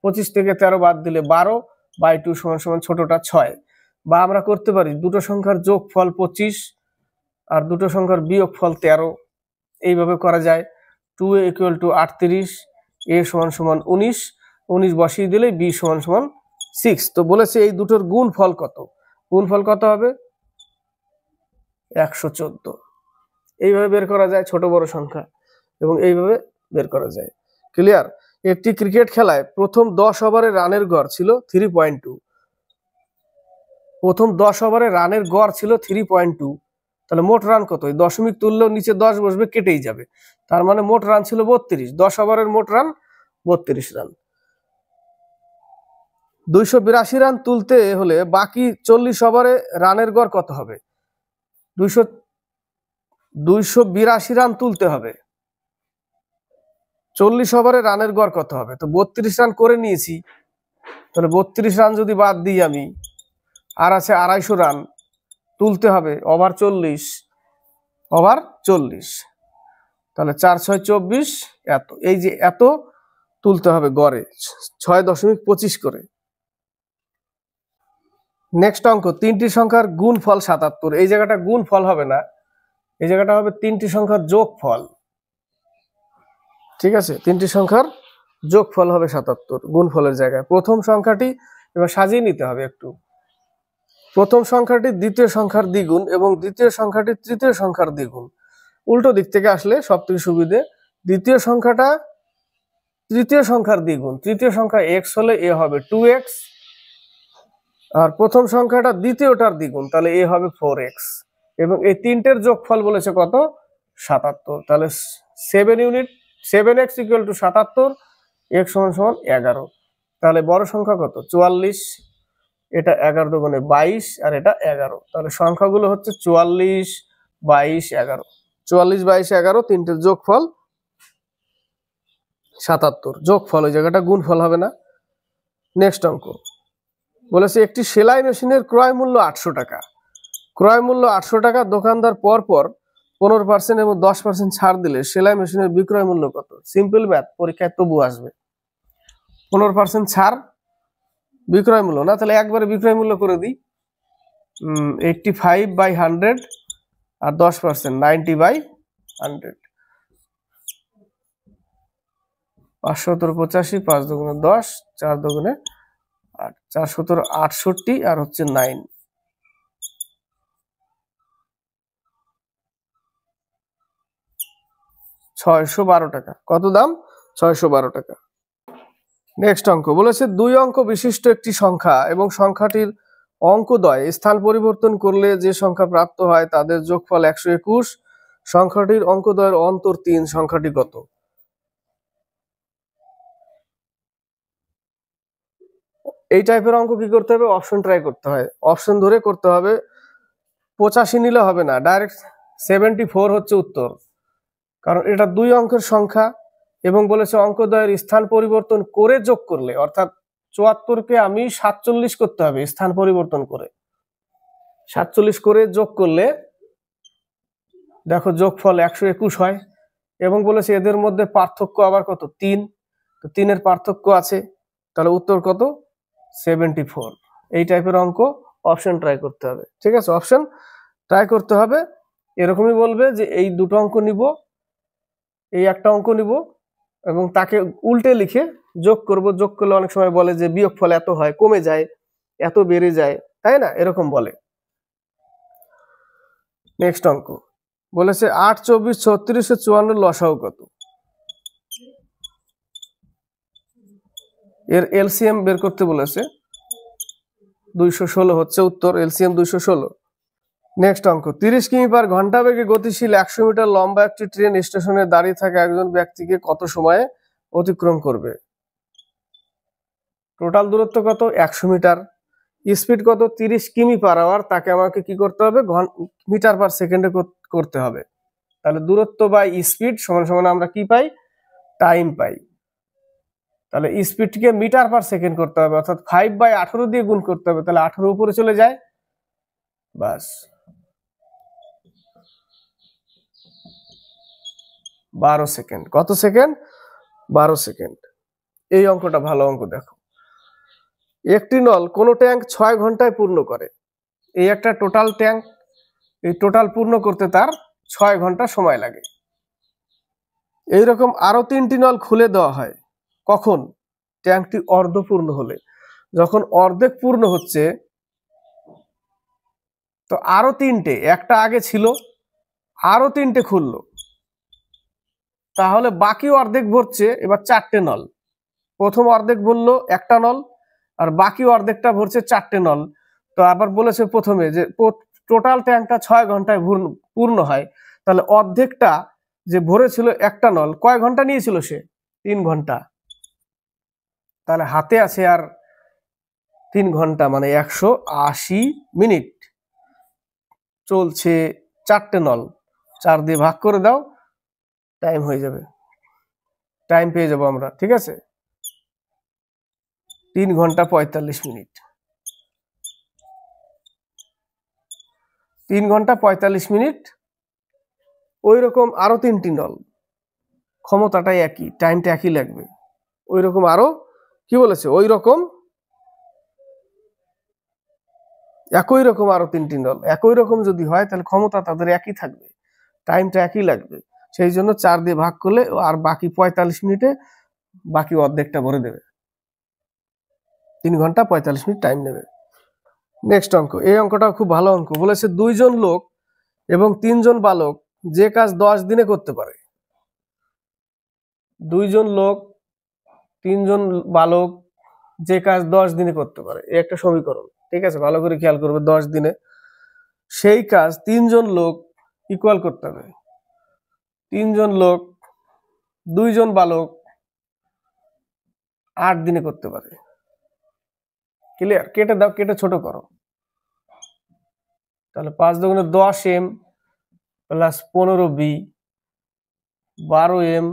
25 থেকে 13 বাদ দিলে 12 বাই 2 সমান সমান ছোটটা 6। বা আমরা করতে পারি দুটো সংখ্যার যোগফল 25 আর দুটো সংখ্যার বিয়োগফল 13, এইভাবে করা যায়। 2a ইকুয়াল টু 38, a সমান সমান 19, 19 বসিয়ে দিলে b সমান সমান 6। তো বলেছে এই দুটোর গুণফল কত, গুণফল কত হবে 114। এইভাবে বের করা যায় ছোট বড় সংখ্যা, এবং এইভাবে বের করা যায়। ক্লিয়ার? একটি ক্রিকেট খেলায় প্রথম 10 ওভারে রানের গড় ছিল 3.2, প্রথম 10 ওভারে রানের গড় ছিল 3.2, তাহলে মোট রান কত? দশমিক তুললেও নিচে 10 বসবে, কেটেই যাবে, তার মানে মোট রান ছিল 32, 10 ওভারের মোট রান 32 রান। 282 রান তুলতে হলে বাকি 40 ওভারে রানের গড় কত হবে? 282 রান তুলতে হবে, 40 ওভারে রানের গড় কত হবে? তো 32 রান করে নিয়েছি, তাহলে 32 রান যদি বাদ দিই আমি, আর আছে 250 রান তুলতে হবে, ওভার 40, ওভার 40, তাহলে 4 6 24, এত, এই যে এত তুলতে হবে গড়ে 6.25 করে। নেক্সট অঙ্ক, তিনটি সংখ্যার গুণফল 77, এই জায়গাটা গুণফল হবে না, এই জায়গাটা হবে তিনটি সংখ্যার যোগফল। ঠিক আছে, তিনটি সংখ্যার যোগফল হবে 77 গুণফলের জায়গায়। প্রথম সংখ্যাটি এবার সাজিয়ে নিতে হবে একটু। প্রথম সংখ্যাটি দ্বিতীয় সংখ্যার দ্বিগুণ এবং দ্বিতীয় সংখ্যাটি তৃতীয় সংখ্যার দ্বিগুণ। উল্টো দিক থেকে আসলে সবথেকে সুবিধে, দ্বিতীয় সংখ্যাটা তৃতীয় সংখ্যার দ্বিগুণ, তৃতীয় সংখ্যা x হলে a হবে 2x, আর প্রথম সংখ্যাটা দ্বিতীয়টার দ্বিগুণ, তাহলে a হবে 4x, এবং এই তিনটের যোগফল বলেছে কত? 77। তাহলে 7x ইকুয়াল টু 77, x সমান সমান 11। তাহলে বড় সংখ্যা কত? 44, এটা 11 দুগুণে 22, আর এটা 11, তাহলে সংখ্যাগুলো হচ্ছে 44 22 11, 44 22 11, তিনটের যোগফল 77, যোগফল, ওই জায়গাটা গুণফল হবে না। নেক্সট অঙ্ক বলেছে একটি সেলাই মেশিনের ক্রয় মূল্য 800 টাকা, ক্রয় মূল্য 800 টাকা, দোকানদার পর পর 15% এবং 10% ছাড় দিলে সেলাই মেশিনের বিক্রয় মূল্য কত? সিম্পল ম্যাথ, পরীক্ষায় তবু আসবে। 15% ছাড়, বিক্রয় মূল্য না, তাহলে একবারে বিক্রয় মূল্য করে দিই, 85 বাই 100, আর 10% 90 বাই 100, 585, 5 দুগুণে 10, 4 দুগুণে 8, 4 17 68, আর হচ্ছে 9, 612 টাকা। কত দাম? 612 টাকা। নেক্সট অঙ্ক বলেছে দুই অঙ্ক বিশিষ্ট একটি সংখ্যা এবং সংখ্যাটির অঙ্কদ্বয় স্থান পরিবর্তন করলে যে সংখ্যা প্রাপ্ত হয় তাদের যোগফল 121, সংখ্যাটির অঙ্কদ্বয়ের অন্তর 3, সংখ্যাটি কত? এই টাইপের অঙ্ক কি করতে হবে? অপশন ট্রাই করতে হয়, অপশন ধরে করতে হবে। 85 নিলে হবে না, ডাইরেক্ট 74 হচ্ছে উত্তর, কারণ এটা দুই অঙ্কের সংখ্যা এবং বলেছে অঙ্কদ্বয়ের স্থান পরিবর্তন করে যোগ করলে, অর্থাৎ 74কে আমি 47 করতে হবে স্থান পরিবর্তন করে, 47 করে যোগ করলে দেখো যোগফল 121 হয়, এবং বলেছে এদের মধ্যে পার্থক্য আবার কত? 3, তো 3-এর পার্থক্য আছে, তাহলে উত্তর কত? 74। এই টাইপের অঙ্ক অপশন ট্রাই করতে হবে। ঠিক আছে, অপশন ট্রাই করতে হবে, এরকমই বলবে যে এই দুটো অঙ্ক নিব, এই একটা অঙ্ক নিব, এবং তাকে উল্টে লিখে যোগ করব, যোগ করলে অনেক সময় বলে যে বিয়োগফল এত হয়, কমে যায়, এত বেড়ে যায়, তাই না, এরকম বলে। নেক্সট অঙ্ক বলেছে 8 24 36 54 লসাগু কত? এর এলসিএম বের করতে বলেছে, 216 হচ্ছে উত্তর, এলসিএম 216। নেক্সট অঙ্ক 30 কিমি পার ঘন্টা বেগে গতিশীল 100 মিটার লম্বা একটি ট্রেন স্টেশনে দাঁড়িয়ে থাকা একজন ব্যক্তিকে কত সময়ে অতিক্রম করবে? টোটাল দূরত্ব কত? 100 মিটার, স্পিড কত 30 কিমি পার আওয়ার, তাকে আমাকে কি করতে হবে মিটার পার সেকেন্ডে করতে হবে। তাহলে দূরত্ব বাই স্পিড সমান সমান আমরা কি পাই, টাইম পাই। তাহলে স্পিডকে মিটার পার সেকেন্ড করতে হবে, অর্থাৎ 5/18 দিয়ে গুণ করতে হবে, তাহলে 18 উপরে চলে যায়, বাস 12 সেকেন্ড। কত সেকেন্ড? 12 সেকেন্ড। এই অঙ্কটা ভালো অঙ্ক। দেখো, একটি নল কোন ট্যাঙ্ক 6 ঘন্টায় পূর্ণ করে। এই একটা টোটাল ট্যাঙ্ক, এই টোটাল পূর্ণ করতে তার 6 ঘন্টা সময় লাগে। এইরকম আরো 3টি নল খুলে দেওয়া হয়। কখন? ট্যাঙ্কটি অর্ধপূর্ণ হলে। যখন অর্ধেক পূর্ণ হচ্ছে, তো আরো 3টে, একটা আগে ছিল, আরো 3টে খুললো, তাহলে বাকি অর্ধেক ভরছে এবার 4টে নল। প্রথম অর্ধেক ভরলো একটা নল, আর বাকি অর্ধেকটা ভরছে 4টে নল। তো আবার বলেছে প্রথমে যে টোটাল ট্যাঙ্কটা 6 ঘন্টায় পূর্ণ হয়, তাহলে অর্ধেকটা যে ভরেছিল একটা নল, কয় ঘন্টা নিয়েছিল সে? 3 ঘন্টা। তাহলে হাতে আছে আর 3 ঘন্টা, মানে 180 মিনিট চলছে 4টে নল। 4 দিয়ে ভাগ করে দাও, টাইম হয়ে যাবে, টাইম পেয়ে যাবো আমরা। ঠিক আছে, 3 ঘন্টা 45 মিনিট। 3 ঘন্টা 45 মিনিট। ওই রকম আরো 3টি নল, ক্ষমতাটাই একই, টাইমটা একই লাগবে। ওই রকম আরো কি বলেছে, ওই রকম একই রকম আরো 3টি নল। একই রকম যদি হয় তাহলে ক্ষমতা তাদের একই থাকবে, টাইমটা একই লাগবে। সেই জন্য 4 দিয়ে ভাগ করলে আর বাকি 45 মিনিটে বাকি অর্ধেকটা ভরে দেবে। 3 ঘন্টা 45 মিনিট টাইম নেবে। নেক্সট অঙ্ক, এই অঙ্কটাও খুব ভালো অঙ্ক। বলেছে 2 জন লোক এবং 3 জন বালক যে কাজ 10 দিনে করতে পারে। 2 জন লোক, 3 জন বালক যে কাজ 10 দিনে করতে পারে, এই একটা সমীকরণ। ঠিক আছে, ভালো করে খেয়াল করবে। 10 দিনে সেই কাজ 3 জন লোক ইকুয়াল করতে হবে 3 জন লোক 2 জন বালক 8 দিনে করতে পারে। ক্লিয়ার? কেটে দাও, কেটে ছোট করো। তাহলে 5 দুগুণে 10m plus 15b 12m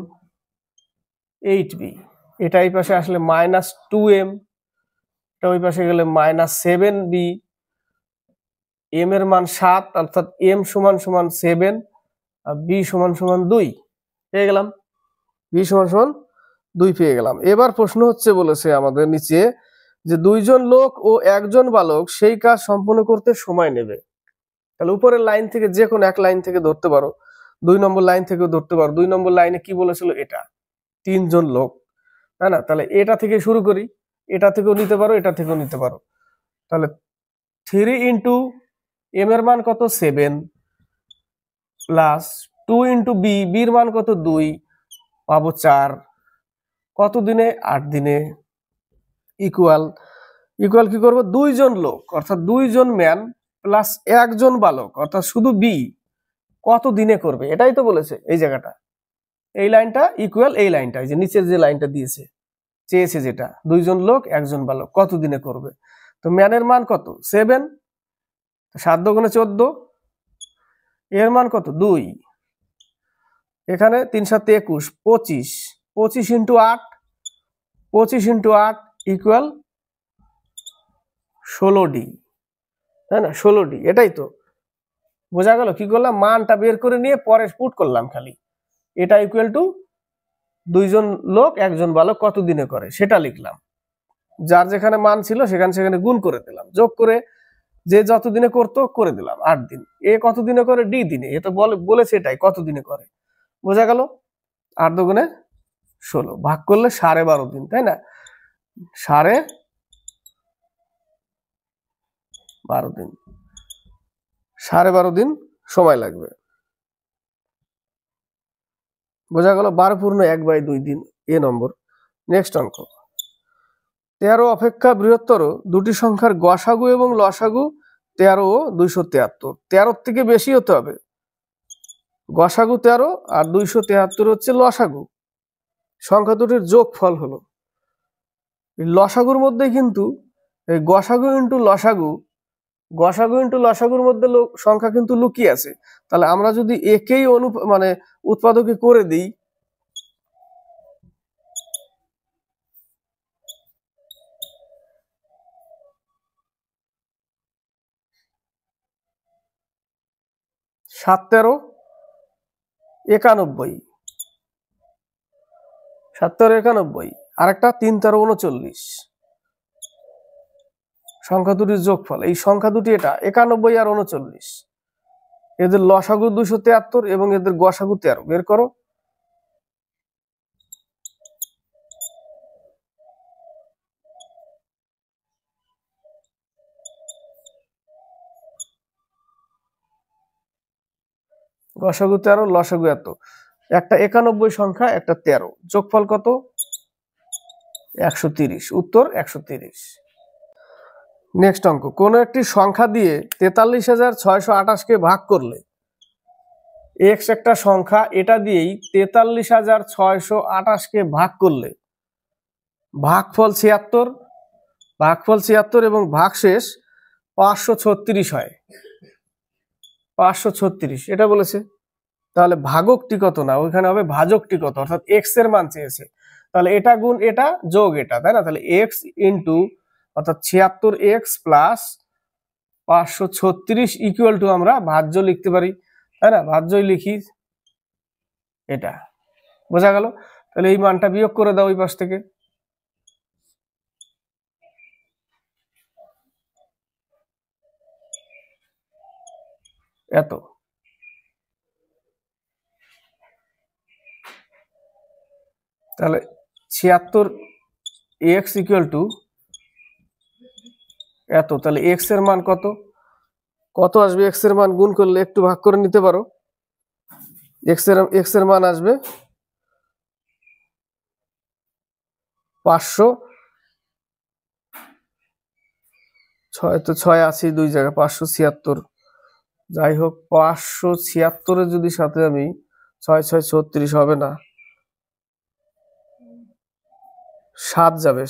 8b। এটা এই পাশে আসলে -2m, এটা ওই পাশে গেলে -7b। m এর মান 7, অর্থাৎ m সমান সমান 7 আর b সমান সমান 2 পেয়ে গেলাম। b সমান সমান 2 পেয়ে গেলাম। এবার প্রশ্ন হচ্ছে, বলেছে আমাদের নিচে যে 2 জন লোক ও 1 জন বালক সেই কাজ সম্পন্ন করতে সময় নেবে। তাহলে উপরের লাইন থেকে যে কোনো এক লাইন থেকে ধরতে পারো, 2 নম্বর লাইন থেকেও ধরতে পারো। 2 নম্বর লাইনে কি বলেছিল, এটা 3 জন লোক, তাই না? তাহলে এটা থেকে শুরু করি, এটা থেকেও নিতে পারো, এটা থেকেও নিতে পারো। তাহলে 3 ইন্টু m এর মান কত 7 প্লাস 2 ইন্টু b, এর মান কত 2, পাবো 4। কত দিনে? 8 দিনে। ইকুয়াল কি করবো, 2 জন লোক অর্থাৎ 2 জন ম্যান প্লাস 1 জন বালক অর্থাৎ শুধু বি কত দিনে করবে, এটাই তো বলেছে এই জায়গাটা। এই লাইনটা ইকুয়াল এই লাইনটা, এই যে নিচের যে লাইনটা দিয়েছে, চেয়েছে যেটা, 2 জন লোক 1 জন বালক কত দিনে করবে। তো ম্যানের মান কত 7, 7 দুগুণে 14, এর মান কত 2, এখানে 3 7 21, 25, 25 ইন্টু 8, 25 ইন্টু 8 ইকুয়াল 16d, তাই না? 16d। এটাই তো বোঝা গেল। কি করলাম, মানটা বের করে নিয়ে পরে পুট করলাম খালি। এটা ইকুয়াল টু 2 জন লোক 1 জন বালক কত দিনে করে সেটা লিখলাম। যার যেখানে মান ছিল সেখানে গুণ করে দিলাম, যোগ করে যে যত দিনে করতো করে দিলাম 8 দিন। এ কত দিনে করে, ডি দিনে। এ তো বলেছে এটাই কত দিনে করে, বোঝা গেল। 8 দুগুণে 16 ভাগ করলে 12.5 দিন, তাই না? 12.5 দিন, 12.5 দিন সময় লাগবে। বোঝা গেল। 12 পূর্ণ 1/2 দিন, এ নম্বর। নেক্সট অঙ্ক, 13 অপেক্ষা বৃহত্তর দুটি সংখ্যার গসাগু এবং লসাগু 13 ও 273। 13 থেকে বেশি হতে হবে, গসাগু 13 আর 273 হচ্ছে লসাগু। সংখ্যা দুটির যোগফল হলো, লসাগুর মধ্যে কিন্তু এই গসাগু ইন্টু লসাগু, গসাগু ইন্টু লসাগুর মধ্যে সংখ্যা কিন্তু লুকিয়ে আছে। তাহলে আমরা যদি একেই মানে উৎপাদকে করে দিই, সাত 13 91, 7 13 91, আর একটা 3 13 39, সংখ্যা দুটির যোগফল। এই সংখ্যা দুটি এটা 91 আর 39, এদের লসাগু 273 এবং এদের গসাগু 13, বের করো। গসাগু 13, লসাগু এত, একটা 91 সংখ্যা, একটা 13, যোগফল কত? 130, উত্তর 130। নেক্সট অঙ্ক, কোন একটি সংখ্যা দিয়ে 43,628 ভাগ করলে, এক্স একটা সংখ্যা, এটা দিয়েই 43,628 ভাগ করলে ভাগফল 76, ভাগফল 76 এবং ভাগশেষ 536 হয়। 536 এটা বলেছে। তাহলে ভাগকটি কত, না ওইখানে হবে ভাজকটি কত, অর্থাৎ এক্স এর মান চেয়েছে। তাহলে এটা গুণ এটা যোগ এটা, তাই না? তাহলে এক্স ইন্টু, অর্থাৎ 76x প্লাস 536 ইকুয়াল টু আমরা ভাজ্য লিখতে পারি, তাই না? ভাজ্যই লিখি, এটা বোঝা গেল। তাহলে এই মানটা বিয়োগ করে দাও ওই পাশ থেকে, এত। তাহলে 76x ইকুয়াল টু এত। তাহলে এক্স এর মান কত, কত আসবে? এক্স এর মান গুণ করলে একটু ভাগ করে নিতে পারো। এক্স এর মান আসবে 506, তো 6 আছে দুই জায়গায়, 576, যাই হোক 576 যদি সাথে আমি 6 6 36 হবে না, 7 যাবে,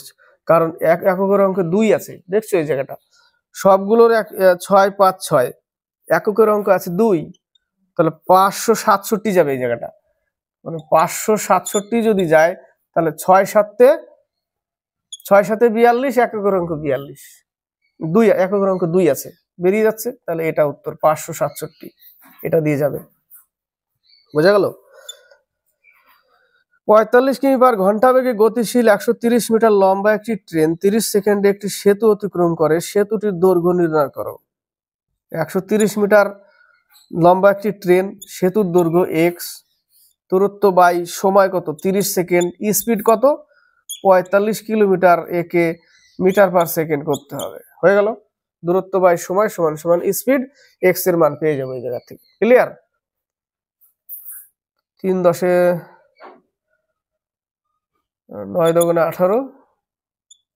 কারণ এককের অঙ্কে 2 আছে, দেখছো এই জায়গাটা সবগুলোর 6 5 6, এককের অঙ্ক আছে 2, তাহলে 567 যাবে এই জায়গাটা, মানে 567 যদি যায় তাহলে 6 7 42, এককের অঙ্ক 42, 2 এককের অঙ্ক 2 আছে, বেরিয়ে যাচ্ছে। তাহলে এটা উত্তর 567, এটা দিয়ে যাবে। বোঝা গেল? 45 কিমি পার ঘন্টা বেগে গতিশীল 130 মিটার লম্বা একটি ট্রেন 30 সেকেন্ডে একটি সেতু অতিক্রম করে, সেতুটির দৈর্ঘ্য নির্ণয় করো। 130 মিটার লম্বা একটি ট্রেন, সেতুর দৈর্ঘ্য এক্স, দূরত্ব বাই সময় কত 30 সেকেন্ড, স্পিড কত 45 কিলোমিটার, একে মিটার পার সেকেন্ড করতে হবে। হয়ে গেল, দূরত্ব বাই সময় সমান সমান স্পিড, এক্স এর মান পেয়ে যাবো এই জায়গা থেকে। ক্লিয়ার? 3 10 9 2 18,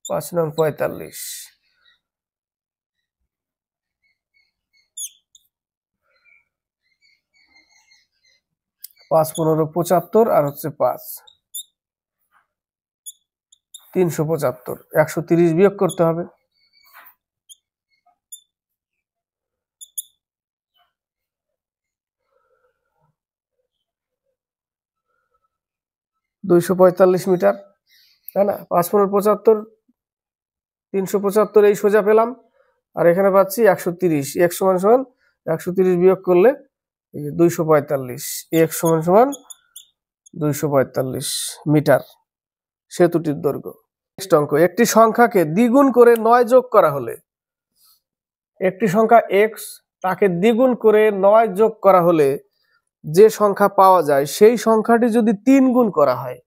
5 9 45, 5 15 75, আর হচ্ছে 5 375, 130 বিয়োগ করতে হবে। $245 মিটার, তাই না? 5 15 75, 375 এই সোজা পেলাম, আর এখানে পাচ্ছি 130, x সমান সমান 130 বিয়োগ করলে 245, x সমান সমান 245 মিটার সেতুটির দৈর্ঘ্য। নেক্সট অঙ্ক, একটি সংখ্যাকে দ্বিগুণ করে 9 যোগ করা হলে, একটি সংখ্যা x, তাকে দ্বিগুণ করে 9 যোগ করা হলে যে সংখ্যা পাওয়া যায় সেই সংখ্যাটি যদি 3 গুণ করা হয়,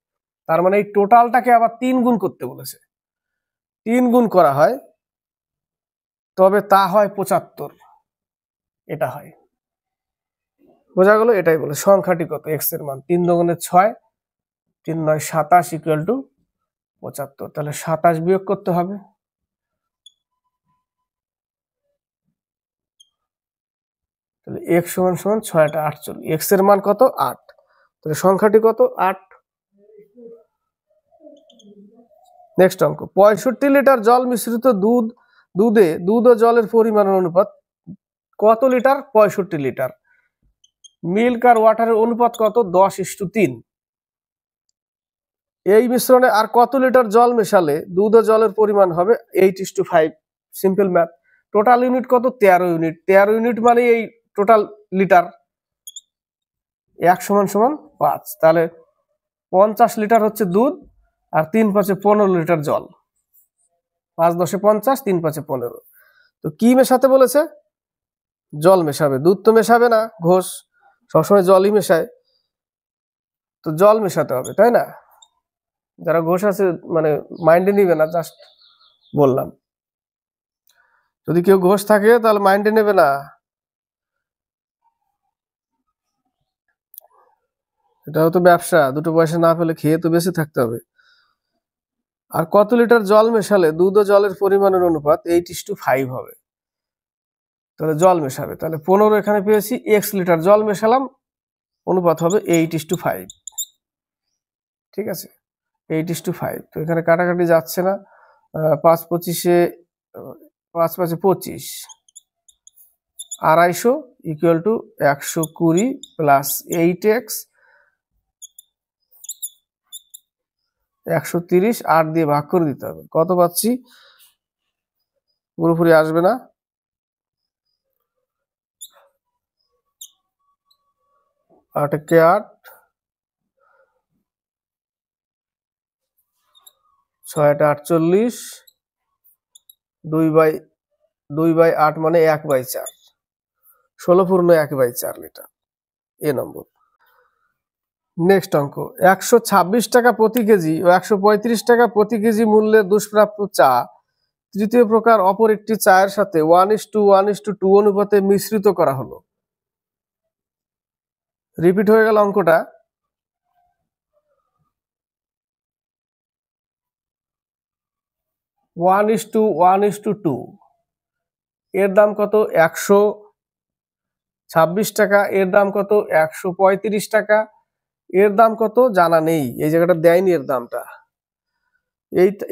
তার মানে এই টোটালটাকে আবার 3 গুণ করতে বলেছে, 3 গুণ করা হয় তবে তা হয় 75, এটা হয়। বোঝা গেল? এটাই বলে সংখ্যাটি কত, এক্স এর মান 3 2 6, 3 9 27 ইকুয়াল টু 75। তাহলে 27 বিয়োগ করতে হবে, তাহলে এক্স সমান সমান 6 8 48, এক্স এর মান কত 8, তাহলে সংখ্যাটি কত 8। নেক্সট অঙ্ক, 65 লিটার জল মিশ্রিত দুধ দুধ ও জলের পরিমাণের অনুপাত কত লিটার? 65 লিটার। মিল্ক আর ওয়াটারের অনুপাত কত? 10:3। এই মিশ্রণে আর কত লিটার জল মেশালে দুধ ও জলের পরিমাণ হবে 8:5? Simple math. টোটাল ইউনিট কত? 13 ইউনিট। 13 ইউনিট মানে এই টোটাল লিটার। 1 = 5। তাহলে 50 লিটার হচ্ছে দুধ আর 3×5 = 15 লিটার জল। 5×10 = 50, 3×5 = 15। তো কি মেশাতে বলেছে? জল মেশাবে। দুধ তো মেশাবে না, ঘোষ সবসময় জলই মেশায়, তো জল মেশাতে হবে, তাই না? যারা ঘোষ আছে মানে মাইন্ডে নিবে না, জাস্ট বললাম। যদি কেউ ঘোষ থাকে তাহলে মাইন্ডে নেবে না, এটাও তো ব্যবসা, দুটো পয়সা না পেলে খেয়ে তো বেঁচে থাকতে হবে। আর কত লিটার জল মেশালে দুধ ও জলের পরিমাণের অনুপাত 8:5 হবে? তাহলে জল মেশাবে, তাহলে 15 এখানে পেয়েছি, x লিটার জল মেশালাম, অনুপাত হবে 8:5। ঠিক আছে, 8:5। তো এখানে কাটাকাটি যাচ্ছে না, 5×25 5×5 = 25, 250 = 120 + 8x 130, 8 দিয়ে ভাগ করে দিতে হবে। কত পাচ্ছি? পুরোপুরি আসবে না, 8 × 8, 6 × 8 = 48, 2/8 মানে 1/4, 16 × 1/4 লিটার। এ নম্বর। নেক্সট অঙ্ক, 126 টাকা প্রতি কেজি ও 135 টাকা প্রতি কেজি মূল্যের দুষ্প্রাপ্য চা তৃতীয় প্রকার অপর একটি চায়ের সাথে 1:1:2 অনুপাতে মিশ্রিত করা হলো। রিপিট হয়ে গেল অঙ্কটা। ওয়ান ইস টু টু, এর দাম কত? 126 টাকা। এর দাম কত? 135 টাকা। এর দাম কত জানা নেই, এই জায়গাটা দেয়নি এর দামটা।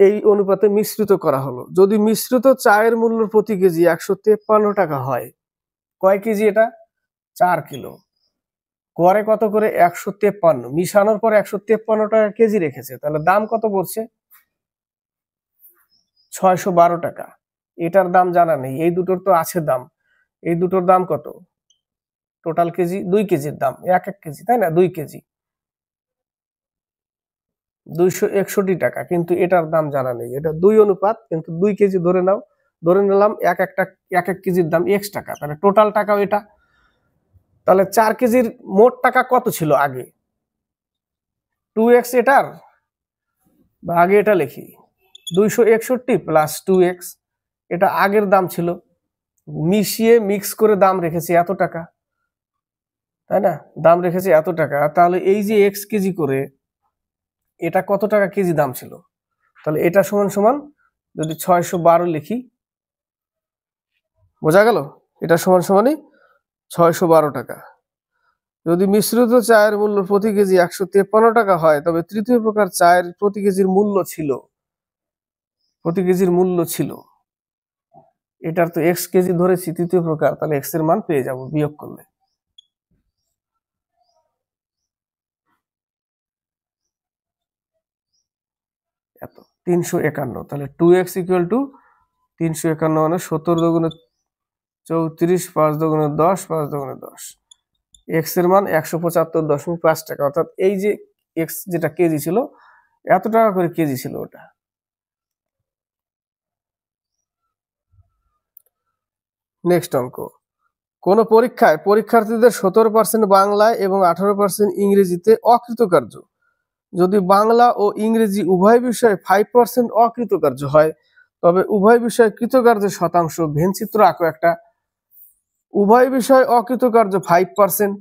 এই অনুপাতে মিশ্রিত করা হলো। যদি মিশ্রিত চায়ের মূল্য প্রতি কেজি 153 টাকা হয়, কয় কেজি এটা? 4 কিলো। গড়ে কত করে? 153। মিশানোর পর 153 টাকা কেজি রেখেছে, তাহলে দাম কত পড়ছে? 612 টাকা। এটার দাম জানা নেই, এই দুটোর তো আছে দাম। এই দুটোর দাম কত? টোটাল কেজি, 2 কেজির দাম, 1 কেজি, তাই না? 2 কেজি 261 টাকা, কিন্তু এটার দাম জানা নেই। এটা 2 অনুপাত, কিন্তু 2 কেজি ধরে নাও, ধরে নিলাম 1 কেজির দাম x টাকা, তাহলে টোটাল টাকাও এটা। তাহলে 4 কেজির মোট টাকা কত ছিল আগে? 2x এটার, বা আগে এটা লিখি 261 + 2x, এটা আগের দাম ছিল, মিশিয়ে মিক্স করে দাম রেখেছি এত টাকা, তাই না? দাম রেখেছি এত টাকা, তাহলে এই যে x কেজি করে এটা কত টাকা কেজি দাম ছিল? তাহলে এটা সমান সমান যদি 612 লিখি, বোঝা গেল? এটা সমান সমানই 612 টাকা। যদি মিশ্রিত চায়ের মূল্য প্রতি কেজি 153 টাকা হয়, তবে তৃতীয় প্রকার চায়ের প্রতি কেজির মূল্য ছিল, এটার তো x কেজি ধরেছি তৃতীয় প্রকার, তাহলে x এর মান পেয়ে যাব বিয়োগ করলে। এত 351, তাহলে 2x = 351 মানে 17 × 34, 5 × 10, 5 × 10, x এর মান 175.5 টাকা। অর্থাৎ এই যে x যেটা কেজি ছিল, এত টাকা করে কেজি ছিল ওটা। নেক্সট অঙ্ক, কোন পরীক্ষায় পরীক্ষার্থীদের 17% বাংলায় এবং 18% ইংরেজিতে অকৃতকার্য। যদি বাংলা ও ইংরেজি উভয় বিষয়ে 5% অকৃতকার্য হয়, তবে উভয় বিষয়ে কৃতকার্যের শতাংশ। ভেনচিত্র আঁকো একটা। উভয় বিষয় অকৃতকার্য 5%,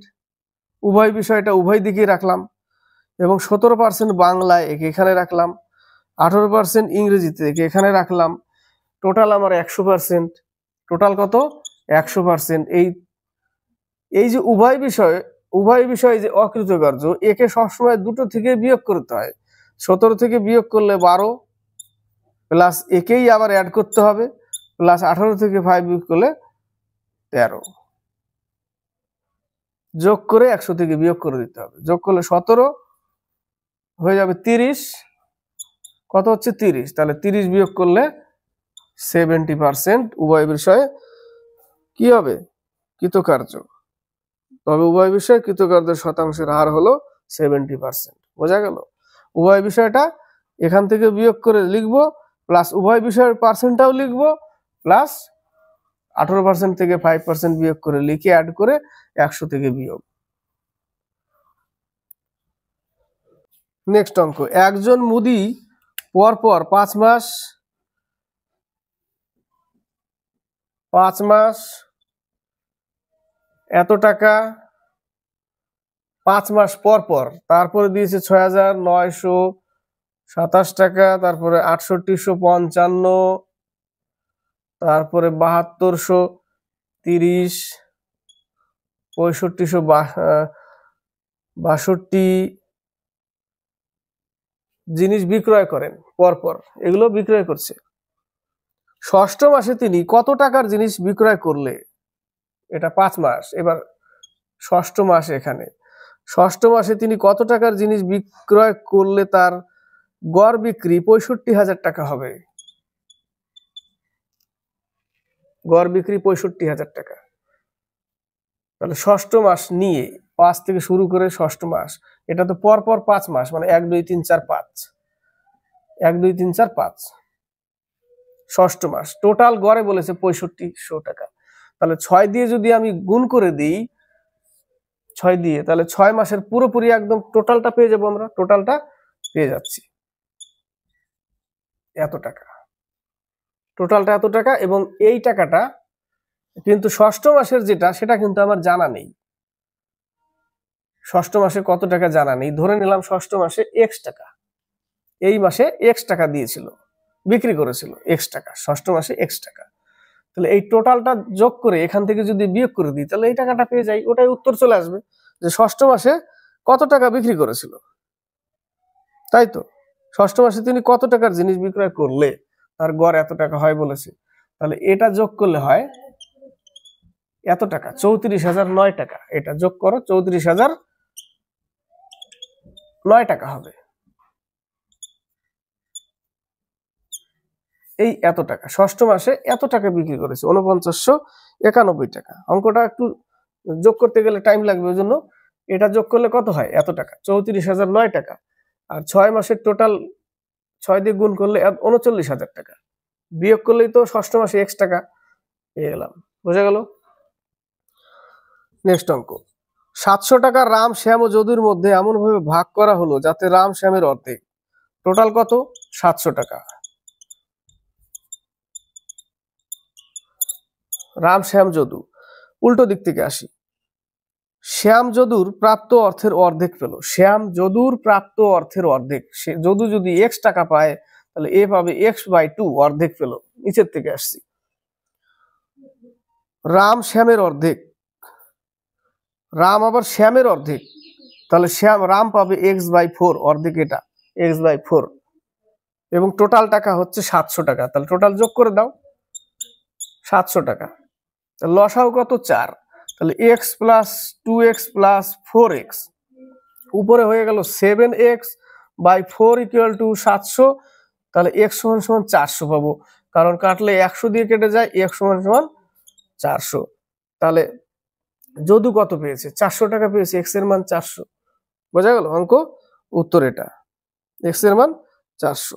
উভয় বিষয়টা উভয় দিকেই রাখলাম, এবং 17% বাংলায় একে এখানে রাখলাম, 18% ইংরেজিতে একে এখানে রাখলাম। টোটাল আমার 100%। টোটাল কত? 100%। এই যে উভয় বিষয় যে অকৃতকার্য, একে সবসময় দুটো থেকে বিয়োগ করতে হয়। 17 থেকে বিয়োগ করলে 12, প্লাস একেই আবার অ্যাড করতে হবে, প্লাস 18 থেকে 5 বিয়োগ করলে 13, যোগ করে 100 থেকে বিয়োগ করে দিতে হবে। যোগ করলে 17 হয়ে যাবে 30, কত হচ্ছে 30, তাহলে 30 বিয়োগ করলে 70%। উভয় বিষয়ে কি হবে? কৃতকার্য। তবে উভয় বিষয়ে কৃতকার্যের শতাংশের হার হলো 70%। বোঝা গেল? উভয় বিষয়টা এখান থেকে বিয়োগ করে লিখবো, প্লাস উভয় বিষয়ের পার্সেন্টটাও লিখবো, প্লাস 18% থেকে 5% বিয়োগ করে লিখে অ্যাড করে 100 থেকে বিয়োগ। নেক্সট অঙ্ক, একজন মুদি পরপর 5 মাস এত টাকা 5 মাস পর পর, তারপরে দিয়েছে 6,927 টাকা, তারপরে 6,855, তারপরে 7,230, 6,562 জিনিস বিক্রয় করেন পরপর, এগুলো বিক্রয় করছে। ষষ্ঠ মাসে তিনি কত টাকার জিনিস বিক্রয় করলে? এটা 5 মাস। এবার ষষ্ঠ মাস, এখানে ষষ্ঠ মাসে তিনি কত টাকার জিনিস বিক্রয় করলে তার গড় বিক্রি 65,000 টাকা হবে? গড় বিক্রি 65,000 টাকা। তাহলে ষষ্ঠ মাস নিয়ে 5 থেকে শুরু করে ষষ্ঠ মাস, এটা তো পরপর 5 মাস, মানে 1 2 3 4 5, 1 2 3 4 5 ষষ্ঠ মাস। টোটাল গড়ে বলেছে 6500 টাকা। তাহলে 6 দিয়ে যদি আমি গুণ করে দিই, 6 দিয়ে, তাহলে 6 মাসের পুরোপুরি একদম টোটালটা পেয়ে যাবো। আমরা টোটালটা পেয়ে যাচ্ছি এত টাকা, টোটালটা এত টাকা। এবং এই টাকাটা কিন্তু ষষ্ঠ মাসের যেটা, সেটা কিন্তু আমার জানা নেই। ষষ্ঠ মাসে কত টাকা জানা নেই। ধরে নিলাম ষষ্ঠ মাসে x টাকা, এই মাসে x টাকা দিয়েছিল, বিক্রি করেছিল x টাকা, ষষ্ঠ মাসে x টাকা। তাহলে এই টোটালটা যোগ করে এখান থেকে যদি বিয়োগ করে দিই, তাহলে এই টাকাটা পেয়ে যাই। ওটাই উত্তর চলে আসবে যে ষষ্ঠ মাসে কত টাকা বিক্রি করেছিল, তাই তো? ষষ্ঠ মাসে তিনি কত টাকার জিনিস বিক্রয় করলে তার গড় এত টাকা হয় বলেছে। তাহলে এটা যোগ করলে হয় এত টাকা, 34,009 টাকা। এটা যোগ করো, 34,009 টাকা হবে। এই এত টাকা ষষ্ঠ মাসে এত টাকা বিক্রি করেছে, 4991 টাকা। অঙ্কটা একটু যোগ করতে গেলে টাইম লাগবে, ওই জন্য এটা যোগ করলে কত হয়? এত টাকা, 34,009 টাকা। আর 6 মাসের টোটাল 6 দিয়ে গুণ করলে 39,000 টাকা, বিয়োগ করলেই তো ষষ্ঠ মাসে x টাকা পেয়ে গেলাম। বোঝা গেল? নেক্সট অঙ্ক, 700 টাকা রাম, শ্যাম ও যদুর মধ্যে এমন ভাবে ভাগ করা হলো যাতে রাম শ্যামের অর্ধেক। টোটাল কত? 700 টাকা। রাম, শ্যাম, যদু। উল্টো দিক থেকে আসি, শ্যাম যদুর প্রাপ্ত অর্থের অর্ধেক পেল। শ্যাম যদুর প্রাপ্ত অর্থের অর্ধেক। যদু যদি x টাকা পায়, তাহলে এ পাবে x/2, অর্ধেক পেল। নিচের থেকে আসছি, রাম শ্যামের অর্ধেক, রাম আবার শ্যামের অর্ধেক, তাহলে রাম পাবে x/4, অর্ধেক এটা x/4। এবং টোটাল টাকা হচ্ছে 700 টাকা। তাহলে টোটাল যোগ করে দাও, 700 টাকা। লসাও কত? 4। তাহলে x + 2x + 4x, উপরে হয়ে গেল 7x/4 = 700। তাহলে x = 400 পাবো, কারণ কাটলে 100 দিয়ে কেটে যায়, x = 400। তাহলে যদু কত পেয়েছে? 400 টাকা পেয়েছে, x এর মান 400। বোঝা গেল অঙ্ক? উত্তর এটা, x এর মান 400।